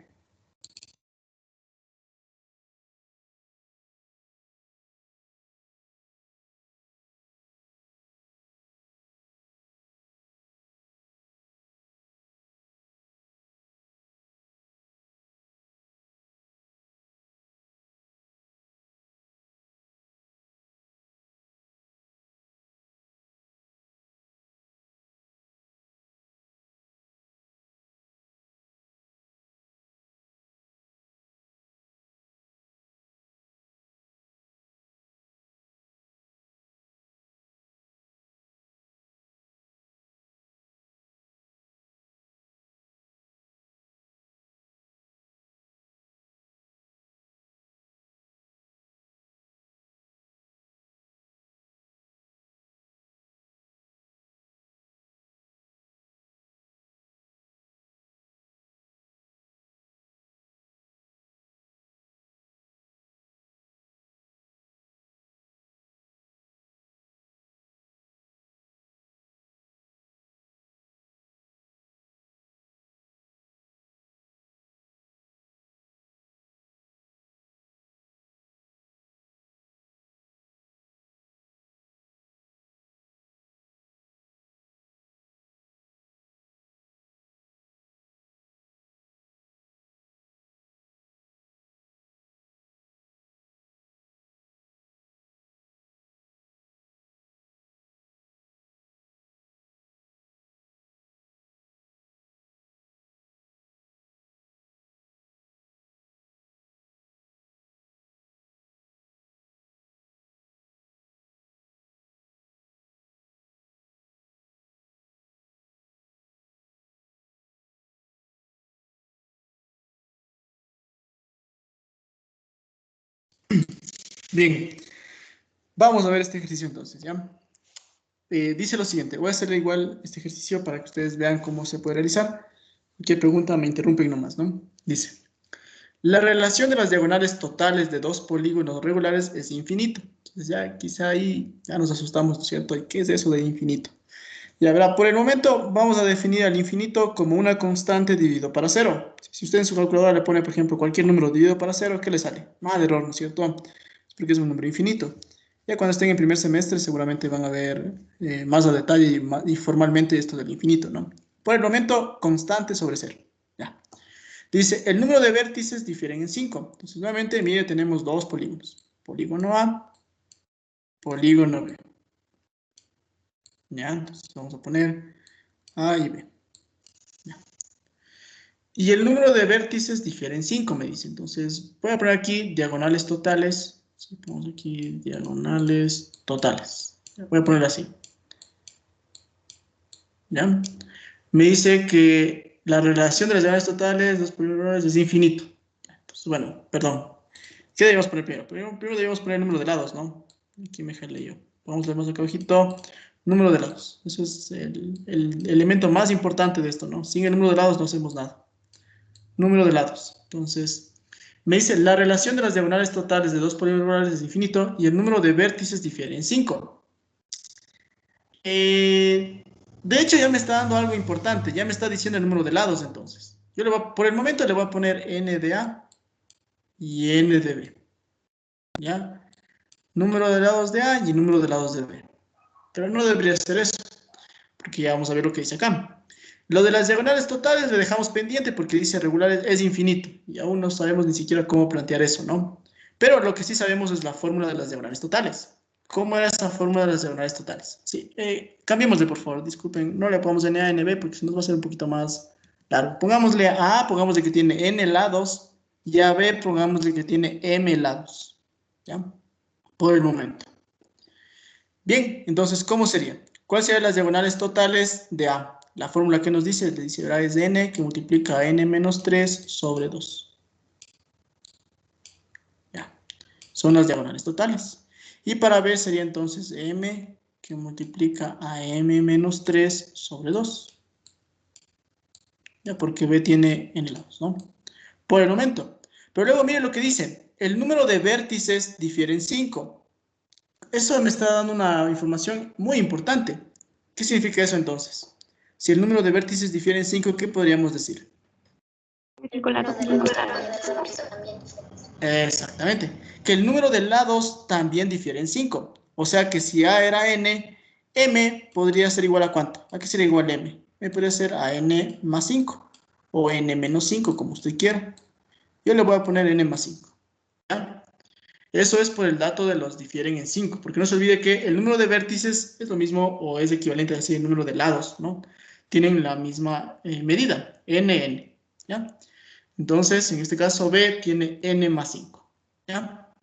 Bien, vamos a ver este ejercicio entonces, ¿ya? Dice lo siguiente, voy a hacerle igual este ejercicio para que ustedes vean cómo se puede realizar. Cualquier pregunta me interrumpen nomás, ¿no? Dice, la relación de las diagonales totales de dos polígonos regulares es infinito. Entonces ya quizá ahí ya nos asustamos, ¿no es cierto? ¿Y qué es eso de infinito? Ya verá, por el momento vamos a definir al infinito como una constante dividido para cero. Si usted en su calculadora le pone, por ejemplo, cualquier número dividido para cero, ¿qué le sale? Nada de error, ¿no es cierto? Es porque es un número infinito. Ya cuando estén en primer semestre seguramente van a ver más a detalle y formalmente esto del infinito, ¿no? Por el momento, constante sobre cero. Ya. Dice, el número de vértices difieren en 5. Entonces, nuevamente, mire, tenemos dos polígonos. Polígono A, polígono B. Ya, entonces vamos a poner A y B. Ya. Y el número de vértices difiere en 5, me dice. Entonces, voy a poner aquí diagonales totales. Ponemos aquí diagonales totales. Voy a poner así. ¿Ya? Me dice que la relación de las diagonales totales, dos polígonos, es infinito. Entonces, bueno, perdón. ¿Qué debemos poner primero? Primero debemos poner el número de lados, ¿no? Aquí me jalé yo. Vamos a ver más acá abajito. Número de lados. Eso es el elemento más importante de esto, ¿no? Sin el número de lados no hacemos nada. Número de lados. Entonces, me dice la relación de las diagonales totales de dos polígonos es infinito y el número de vértices difiere en 5. De hecho, ya me está dando algo importante. Ya me está diciendo el número de lados, entonces. Yo por el momento le voy a poner n de A y n de B. ¿Ya? Número de lados de A y número de lados de B. Pero no debería ser eso, porque ya vamos a ver lo que dice acá. Lo de las diagonales totales le dejamos pendiente porque dice regular es infinito. Y aún no sabemos ni siquiera cómo plantear eso, ¿no? Pero lo que sí sabemos es la fórmula de las diagonales totales. ¿Cómo era esa fórmula de las diagonales totales? Sí, cambiémosle, por favor. Disculpen, no le pongamos n a n b porque se nos va a hacer un poquito más largo. Pongámosle a A, pongámosle que tiene n lados, y a B, pongámosle que tiene m lados. ¿Ya? Por el momento. Bien, entonces, ¿cómo sería? ¿Cuáles serían las diagonales totales de A? La fórmula que nos dice, le dice, es de n que multiplica a n menos 3 sobre 2. Ya, son las diagonales totales. Y para B sería entonces m que multiplica a m menos 3 sobre 2. Ya, porque B tiene n lados, ¿no? Por el momento. Pero luego miren lo que dice. El número de vértices difiere en 5. Eso me está dando una información muy importante. ¿Qué significa eso entonces? Si el número de vértices difiere en 5, ¿qué podríamos decir? Exactamente. Que el número de lados también difiere en 5. O sea que si A era n, m podría ser igual a ¿cuánto? ¿A qué sería igual a m? Me podría ser a n más 5. O n menos 5, como usted quiera. Yo le voy a poner n más 5. ¿Ya? Eso es por el dato de los difieren en 5, porque no se olvide que el número de vértices es lo mismo o es equivalente a decir el número de lados, ¿no? Tienen la misma medida, n. ¿Ya? Entonces, en este caso, B tiene n más 5, ¿ya?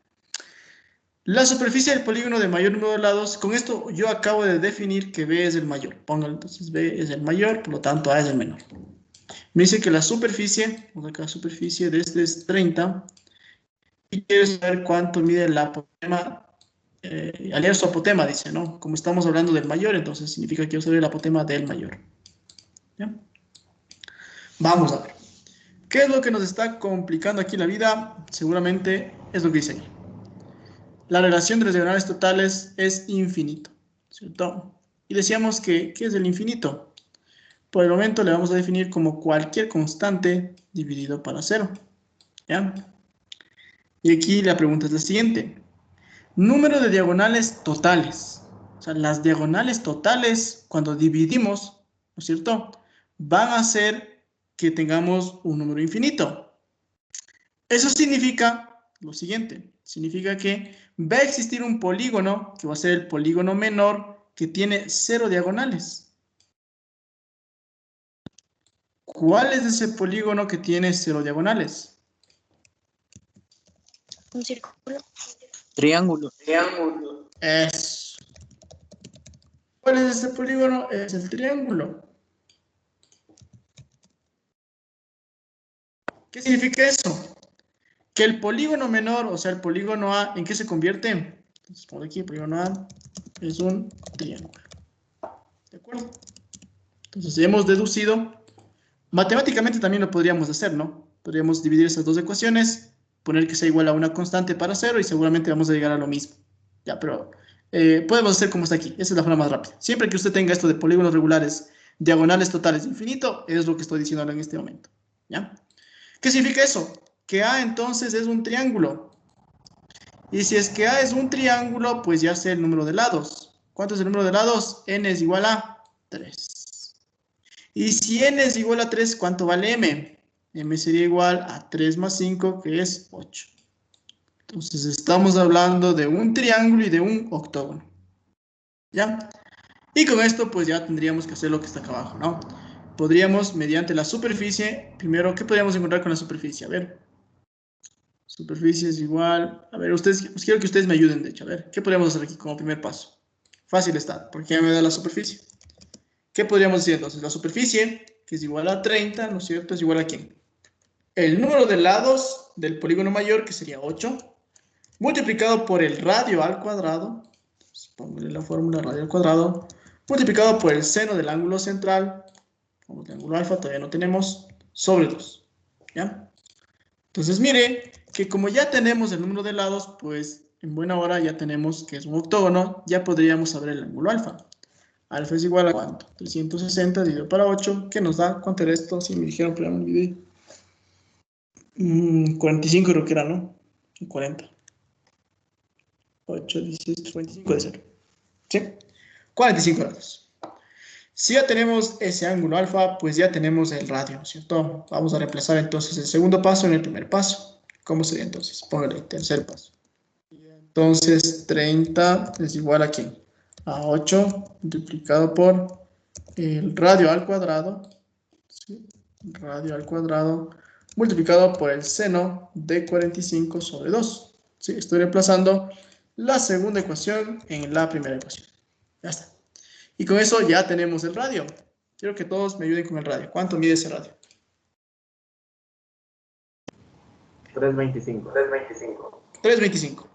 La superficie del polígono de mayor número de lados, con esto yo acabo de definir que B es el mayor. Póngalo, entonces B es el mayor, por lo tanto A es el menor. Me dice que la superficie, vamos acá, superficie de este es 30, y quiero saber cuánto mide la apotema, aliar su apotema, dice, ¿no? Como estamos hablando del mayor, entonces significa que quiero saber el apotema del mayor. ¿Ya? Vamos a ver. ¿Qué es lo que nos está complicando aquí la vida? Seguramente es lo que dice aquí. La relación de las diagonales totales es infinito, ¿cierto? Y decíamos que, ¿qué es el infinito? Por el momento le vamos a definir como cualquier constante dividido para 0. ¿Ya? Y aquí la pregunta es la siguiente. Número de diagonales totales. O sea, las diagonales totales, cuando dividimos, ¿no es cierto?, van a hacer que tengamos un número infinito. Eso significa lo siguiente. Significa que va a existir un polígono, que va a ser el polígono menor, que tiene 0 diagonales. ¿Cuál es ese polígono que tiene 0 diagonales? Un círculo. Triángulo. Eso. ¿Cuál es ese polígono? Es el triángulo. ¿Qué significa eso? Que el polígono menor, o sea, el polígono A, ¿en qué se convierte? Entonces, por aquí, el polígono A es un triángulo. ¿De acuerdo? Entonces, hemos deducido. Matemáticamente también lo podríamos hacer, ¿no? Podríamos dividir esas dos ecuaciones, poner que sea igual a una constante para 0 y seguramente vamos a llegar a lo mismo. Ya, pero podemos hacer como está aquí. Esa es la forma más rápida. Siempre que usted tenga esto de polígonos regulares, diagonales totales de infinito, es lo que estoy diciendo ahora en este momento. ¿Ya? ¿Qué significa eso? Que A entonces es un triángulo. Y si es que A es un triángulo, pues ya sé el número de lados. ¿Cuánto es el número de lados? N es igual a 3. Y si N es igual a 3, ¿cuánto vale M? M sería igual a 3 más 5, que es 8. Entonces estamos hablando de un triángulo y de un octógono. ¿Ya? Y con esto pues ya tendríamos que hacer lo que está acá abajo, ¿no? Podríamos, mediante la superficie, primero, ¿qué podríamos encontrar con la superficie? A ver. Superficie es igual. A ver, ustedes, pues quiero que ustedes me ayuden, de hecho. A ver, ¿qué podríamos hacer aquí como primer paso? Fácil está, porque ya me da la superficie. ¿Qué podríamos decir entonces? La superficie, que es igual a 30, ¿no es cierto? ¿Es igual a quién? El número de lados del polígono mayor, que sería 8, multiplicado por el radio al cuadrado, póngale la fórmula radio al cuadrado, multiplicado por el seno del ángulo central, como el ángulo alfa todavía no tenemos, sobre 2. ¿Ya? Entonces, mire que como ya tenemos el número de lados, pues en buena hora ya tenemos que es un octógono, ya podríamos saber el ángulo alfa. Alfa es igual a ¿cuánto? 360 dividido para 8, ¿qué nos da? ¿Cuánto era esto? Si me dijeron, pero ya me olvidé. 45 creo que era, ¿no? 40. 8, 16, 45 de 0. ¿Sí? 45 grados. Si ya tenemos ese ángulo alfa, pues ya tenemos el radio, ¿no es cierto? Vamos a reemplazar entonces el segundo paso en el primer paso. ¿Cómo sería entonces? Póngale el tercer paso. Entonces 30 es igual a ¿quién? A 8 multiplicado por el radio al cuadrado. ¿Sí? Radio al cuadrado multiplicado por el seno de 45 sobre 2. ¿Sí? Estoy reemplazando la segunda ecuación en la primera ecuación. Ya está. Y con eso ya tenemos el radio. Quiero que todos me ayuden con el radio. ¿Cuánto mide ese radio? 325. 325.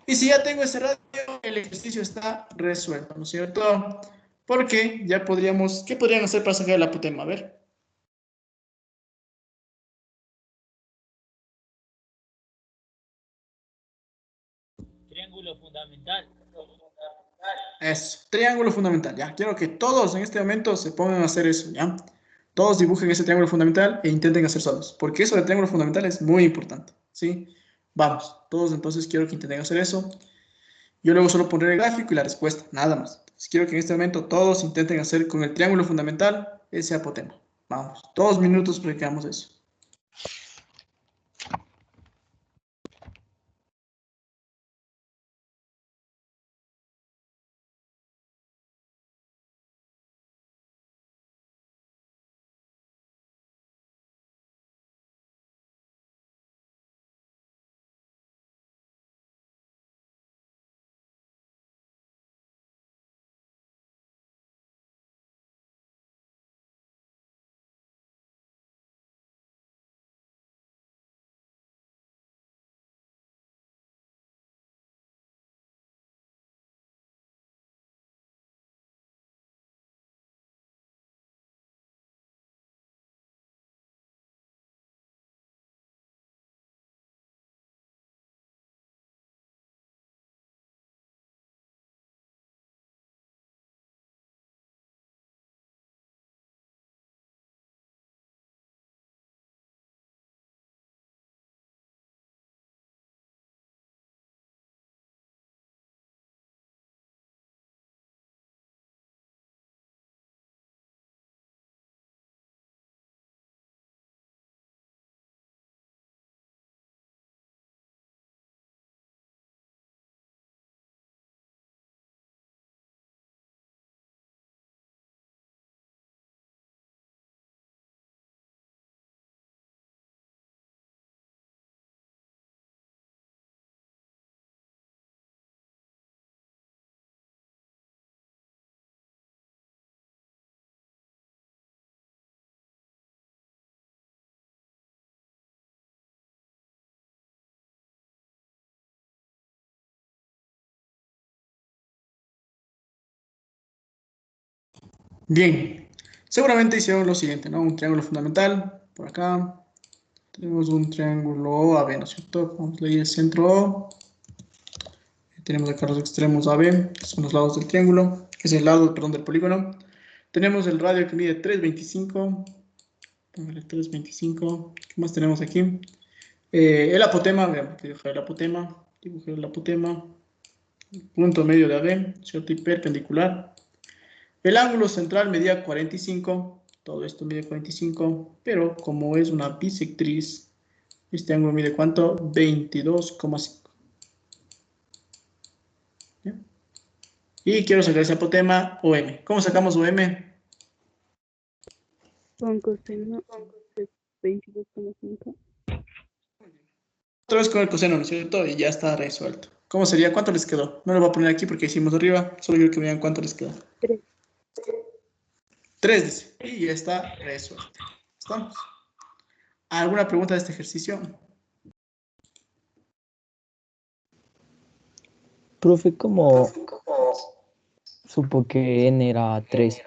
Y si ya tengo ese radio, el ejercicio está resuelto, ¿no es cierto? Porque ya podríamos... ¿Qué podrían hacer para sacar el apotema? A ver. Triángulo fundamental. Eso, triángulo fundamental, ya. Quiero que todos en este momento se pongan a hacer eso, ¿ya? Todos dibujen ese triángulo fundamental e intenten hacer solos, porque eso del triángulo fundamental es muy importante, ¿sí? Vamos, todos entonces quiero que intenten hacer eso. Yo luego solo pondré el gráfico y la respuesta, nada más. Entonces, quiero que en este momento todos intenten hacer con el triángulo fundamental ese apotema. Vamos, 2 minutos para que hagamos eso. Bien, seguramente hicieron lo siguiente, ¿no? Un triángulo fundamental, por acá. Tenemos un triángulo AB, ¿no es cierto? Vamos a leer el centro O, Tenemos acá los extremos AB, que son los lados del triángulo, que es el lado, perdón, del polígono. Tenemos el radio que mide 3,25. Póngale 3,25. ¿Qué más tenemos aquí? El apotema, veamos que dibujé el apotema. Dibujé el apotema. Punto medio de AB, ¿cierto? Y perpendicular. El ángulo central medía 45. Todo esto mide 45. Pero como es una bisectriz, este ángulo mide ¿cuánto? 22,5. Y quiero sacar ese apotema OM. ¿Cómo sacamos OM? Con coseno de 22,5. Otra vez con el coseno, ¿no es cierto? Y ya está resuelto. ¿Cómo sería? ¿Cuánto les quedó? No lo voy a poner aquí porque hicimos arriba. Solo quiero que vean cuánto les quedó. 3. 3 dice. Y ya está resuelto. ¿Estamos? ¿Alguna pregunta de este ejercicio? Profe, ¿cómo supo que n era 3?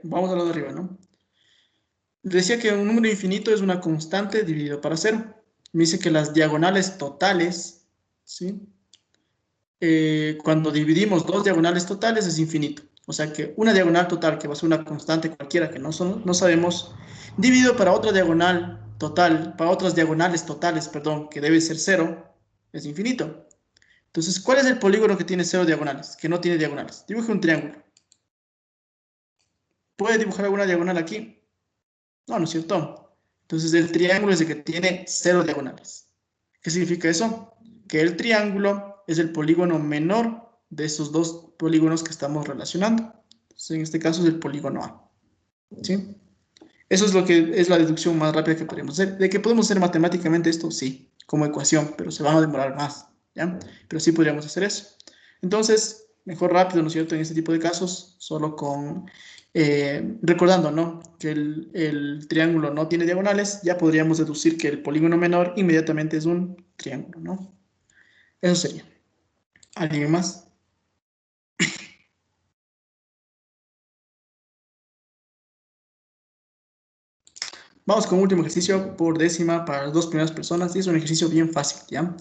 Vamos a lo de arriba, ¿no? Decía que un número infinito es una constante dividido para cero. Me dice que las diagonales totales, ¿sí? Cuando dividimos dos diagonales totales es infinito. O sea que una diagonal total, que va a ser una constante cualquiera que no sabemos, dividido para otra diagonal total, para otras diagonales totales, perdón, que debe ser cero, es infinito. Entonces, ¿cuál es el polígono que tiene cero diagonales? Que no tiene diagonales. Dibuje un triángulo. ¿Puede dibujar alguna diagonal aquí? No, no es cierto. Entonces, el triángulo es el que tiene cero diagonales. ¿Qué significa eso? Que el triángulo es el polígono menor de esos dos polígonos que estamos relacionando. Entonces, en este caso es el polígono A. ¿Sí? Eso es lo que es la deducción más rápida que podemos hacer. ¿De que podemos hacer matemáticamente esto? Sí, como ecuación, pero se van a demorar más. ¿Ya? Pero sí podríamos hacer eso. Entonces, mejor rápido, ¿no es cierto? En este tipo de casos, solo con recordando, ¿no? Que el triángulo no tiene diagonales, ya podríamos deducir que el polígono menor inmediatamente es un triángulo, ¿no? Eso sería. ¿Alguien más? Vamos con un último ejercicio por décima para las dos primeras personas. Y es un ejercicio bien fácil, ¿ya?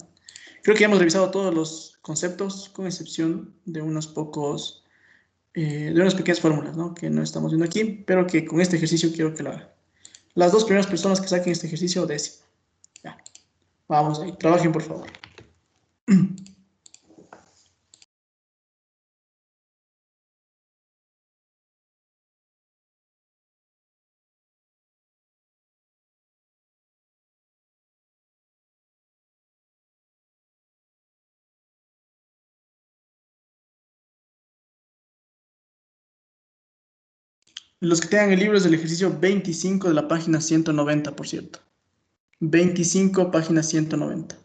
Creo que ya hemos revisado todos los conceptos, con excepción de unos pocos, de unas pequeñas fórmulas, ¿no? Que no estamos viendo aquí, pero que con este ejercicio quiero que lo hagan. Las dos primeras personas que saquen este ejercicio, décima. Ya. Vamos ahí, trabajen por favor. Los que tengan el libro es el ejercicio 25 de la página 190, por cierto. 25, página 190.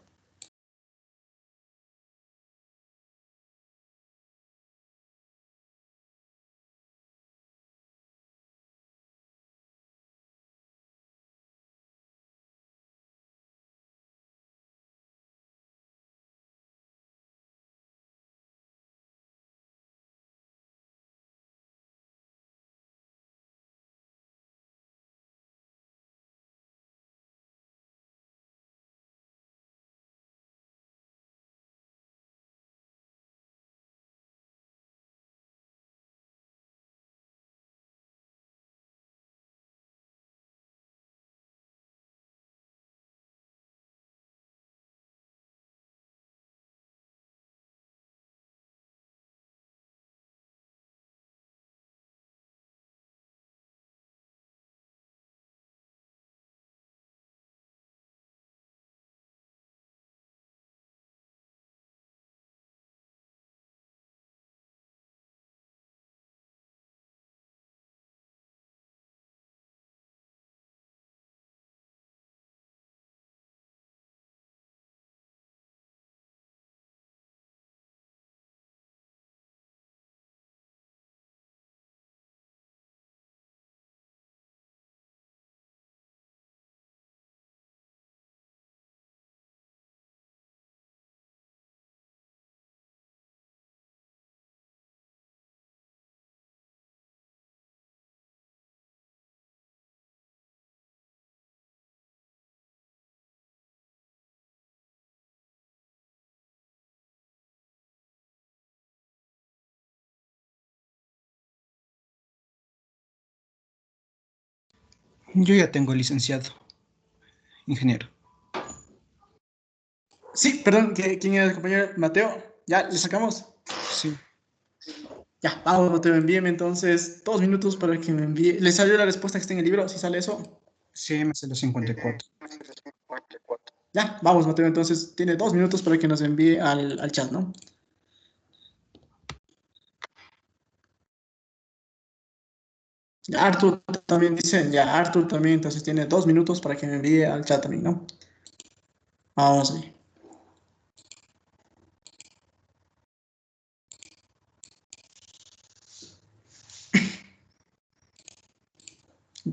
Yo ya tengo licenciado, ingeniero. Sí, perdón, ¿quién era el compañero? Mateo. ¿Ya le sacamos? Sí. Ya, vamos, Mateo, envíeme entonces 2 minutos para que me envíe. ¿Le salió la respuesta que está en el libro? ¿Sí sale eso? Sí, me salió 54. Ya, vamos, Mateo, entonces tiene 2 minutos para que nos envíe al chat, ¿no? Ya, Arthur también dice, ya, Arthur también, entonces tiene 2 minutos para que me envíe al chat también, ¿no? Vamos ahí.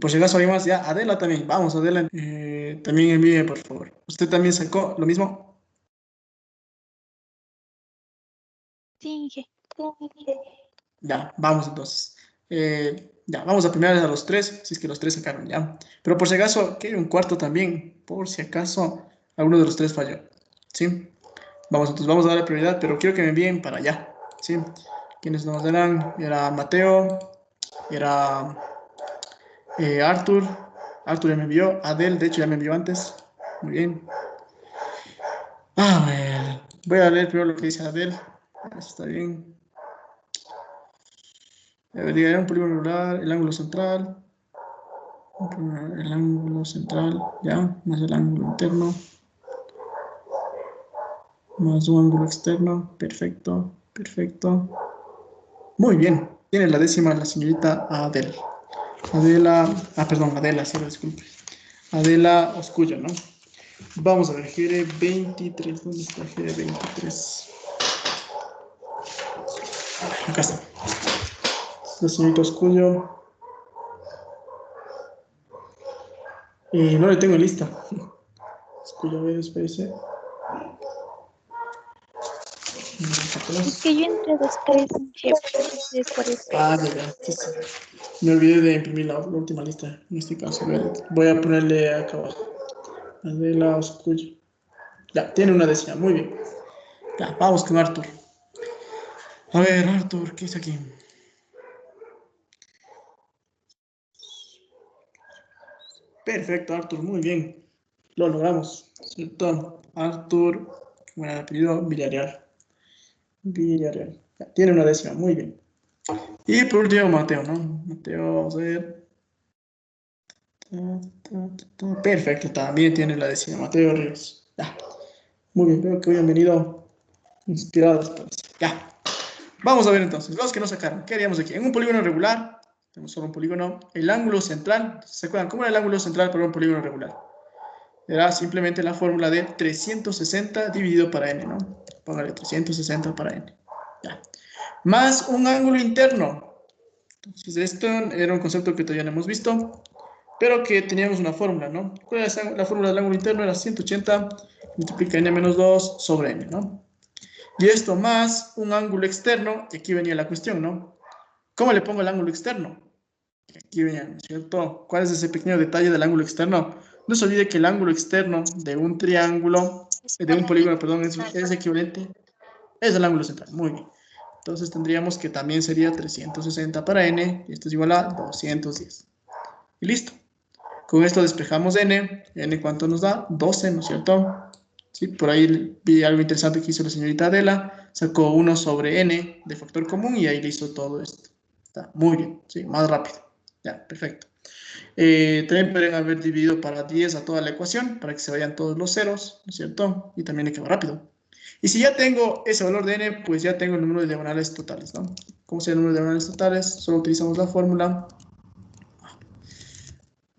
Por si acaso hay más, ya, Adela también, vamos, Adela, también envíe, por favor. ¿Usted también sacó lo mismo? Sí, Inge. Ya, vamos entonces. Ya, vamos a primero a los tres, si es que los tres sacaron, ya. Pero por si acaso, que hay un cuarto también, por si acaso alguno de los tres falló, ¿sí? Vamos, entonces vamos a darle prioridad, pero quiero que me envíen para allá, ¿sí? ¿Quiénes nos darán? Era Mateo, era Arthur. Arthur ya me envió, Adel, de hecho ya me envió antes. Muy bien. A ver, voy a leer primero lo que dice Adel. Eso está bien. A ver, diga, un polígono regular, el ángulo central. El ángulo central, ya, más el ángulo interno. Más un ángulo externo. Perfecto, perfecto. Muy bien. Tiene la décima la señorita Adel. Adela, perdón, Adela, sí, disculpe. Adela Oscuyo, ¿no? Vamos a ver, GR 23. ¿Dónde está GR 23? Acá está. La señorita Oscuyo. No le tengo en lista. Oscuyo, a ver, espérese. Es que yo entré después, Inge, entonces por eso. Ya. Me olvidé de imprimir la última lista. En este caso, voy a ponerle acá abajo. Adela Oscuyo. Ya, tiene una décima, muy bien. Ya, vamos con Arthur. A ver, Arthur, ¿qué dice aquí? Perfecto, Arthur, muy bien. Lo logramos, ¿cierto? Arthur, ¿cómo era el apellido? Villarreal. Villarreal. Ya, tiene una décima, muy bien. Y por último, Mateo, ¿no? Mateo, vamos a ver. Perfecto, también tiene la décima. Mateo Ríos. Ya. Muy bien, veo que hoy han venido inspirados. Ya. Vamos a ver entonces, los que no sacaron. ¿Qué haríamos aquí? En un polígono regular, tenemos solo un polígono, el ángulo central, ¿se acuerdan? ¿Cómo era el ángulo central para un polígono regular? Era simplemente la fórmula de 360 dividido para n, ¿no? Póngale 360 para n. Ya. Más un ángulo interno. Entonces, esto era un concepto que todavía no hemos visto, pero que teníamos una fórmula, ¿no? ¿Cuál era la fórmula del ángulo interno? Era 180 multiplica n menos 2 sobre n, ¿no? Y esto más un ángulo externo, y aquí venía la cuestión, ¿no? ¿Cómo le pongo el ángulo externo? Aquí venía, ¿no es cierto? ¿Cuál es ese pequeño detalle del ángulo externo? No se olvide que el ángulo externo de un triángulo, de un polígono, perdón, es equivalente, es el ángulo central. Muy bien. Entonces tendríamos que también sería 360 para n, y esto es igual a 210. Y listo. Con esto despejamos n. ¿N cuánto nos da? 12, ¿no es cierto? Sí, por ahí vi algo interesante que hizo la señorita Adela. Sacó 1 sobre n de factor común y ahí le hizo todo esto. Está muy bien, sí, más rápido. Ya, perfecto. También pueden haber dividido para 10 a toda la ecuación para que se vayan todos los ceros, ¿no es cierto? Y también hay que va rápido. Y si ya tengo ese valor de n, pues ya tengo el número de diagonales totales, ¿no? ¿Cómo será el número de diagonales totales? Solo utilizamos la fórmula.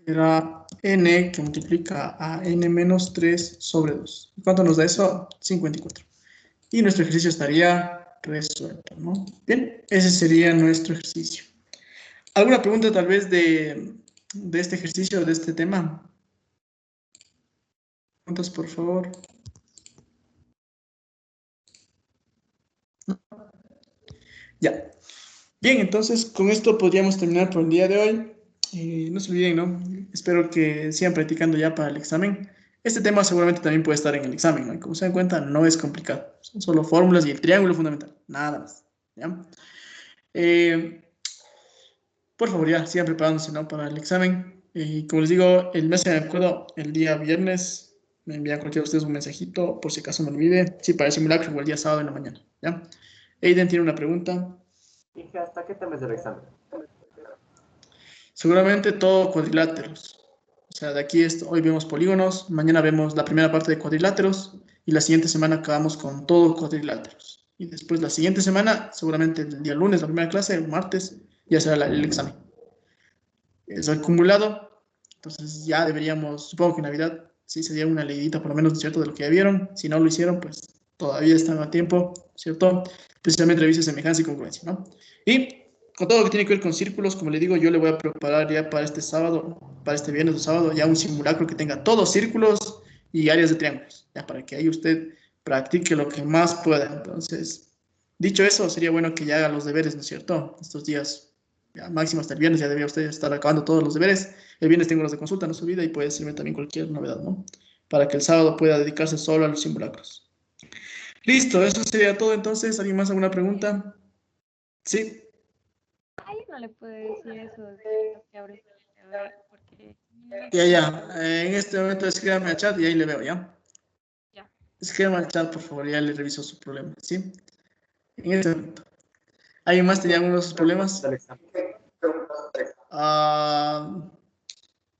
Era n que multiplica a n menos 3 sobre 2. ¿Cuánto nos da eso? 54. Y nuestro ejercicio estaría resuelto, ¿no? Bien, ese sería nuestro ejercicio. ¿Alguna pregunta tal vez de este ejercicio, de este tema? Preguntas, por favor. Ya. Bien, entonces con esto podríamos terminar por el día de hoy. No se olviden, ¿no? Espero que sigan practicando ya para el examen. Este tema seguramente también puede estar en el examen, ¿no? Y como se dan cuenta, no es complicado. Son solo fórmulas y el triángulo fundamental. Nada más. ¿Ya? Por favor, ya sigan preparándose, ¿no? Para el examen. Y como les digo, el mes, me acuerdo, el día viernes, me envían cualquiera de ustedes un mensajito, por si acaso me olvide. Sí, para el simulacro, o el día sábado en la mañana, ¿ya? Aiden tiene una pregunta. Dije, ¿hasta qué tema es el examen? Seguramente todo cuadriláteros. O sea, de aquí hoy vemos polígonos, mañana vemos la primera parte de cuadriláteros y la siguiente semana acabamos con todo cuadriláteros. Y después la siguiente semana, seguramente el día lunes, la primera clase, el martes, ya será el examen. Es acumulado, entonces ya deberíamos, supongo que en Navidad sí sería una leidita por lo menos, ¿cierto? De lo que ya vieron. Si no lo hicieron, pues todavía están a tiempo, ¿cierto? Especialmente revise semejanza y congruencia, ¿no? Y con todo lo que tiene que ver con círculos, como le digo, yo le voy a preparar ya para este sábado, para este viernes o sábado, ya un simulacro que tenga todos círculos y áreas de triángulos, ya para que ahí usted practique lo que más pueda. Entonces, dicho eso, sería bueno que ya haga los deberes, ¿no es cierto? Estos días, ya máximo hasta el viernes, ya debería usted estar acabando todos los deberes. El viernes tengo los de consulta, no se olvida, y puede decirme también cualquier novedad, ¿no? Para que el sábado pueda dedicarse solo a los simulacros. Listo, eso sería todo entonces. ¿Alguien más alguna pregunta? Sí. Ay, no le puedo decir eso que abre porque... Ya. En este momento escríbame al chat y ahí le veo, ¿ya? Ya. Escríbame al chat, por favor, ya le reviso su problema, ¿sí? En este momento. ¿Alguien más tenía algunos de sus problemas?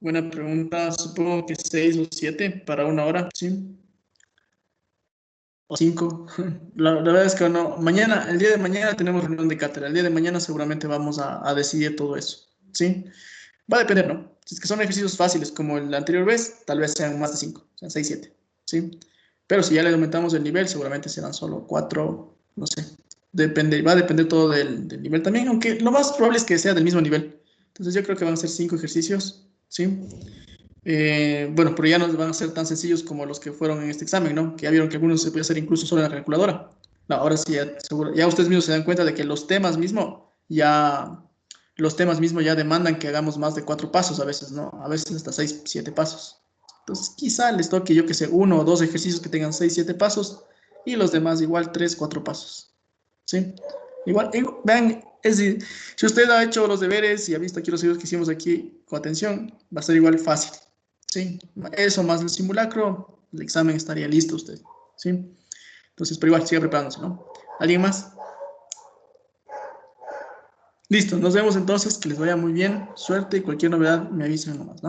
Buena pregunta. Supongo que 6 o 7 para una hora, ¿sí? O 5. La verdad es que no. Mañana, el día de mañana tenemos reunión de cátedra. El día de mañana seguramente vamos a decidir todo eso, ¿sí? Va a depender, ¿no? Si es que son ejercicios fáciles como el anterior vez, tal vez sean más de 5, o sea, 6, 7, ¿sí? Pero si ya le aumentamos el nivel, seguramente serán solo 4, no sé. Depende, va a depender todo del nivel también, aunque lo más probable es que sea del mismo nivel. Entonces yo creo que van a ser 5 ejercicios, ¿sí? Bueno, pero ya no van a ser tan sencillos como los que fueron en este examen, ¿no? Que ya vieron que algunos se puede hacer incluso solo en la calculadora. No, ahora sí, ya ustedes mismos se dan cuenta de que los temas mismos ya demandan que hagamos más de 4 pasos a veces, ¿no? A veces hasta 6, 7 pasos. Entonces, quizá les toque, yo que sé, 1 o 2 ejercicios que tengan 6, 7 pasos y los demás igual 3, 4 pasos, ¿sí? Igual, vean, es decir, si usted ha hecho los deberes y ha visto aquí los videos que hicimos aquí con atención, va a ser igual fácil, ¿sí? Eso más el simulacro, el examen estaría listo usted, ¿sí? Entonces, pero igual, siga preparándose, ¿no? ¿Alguien más? Listo, nos vemos entonces, que les vaya muy bien, suerte y cualquier novedad me avisen nomás, ¿no?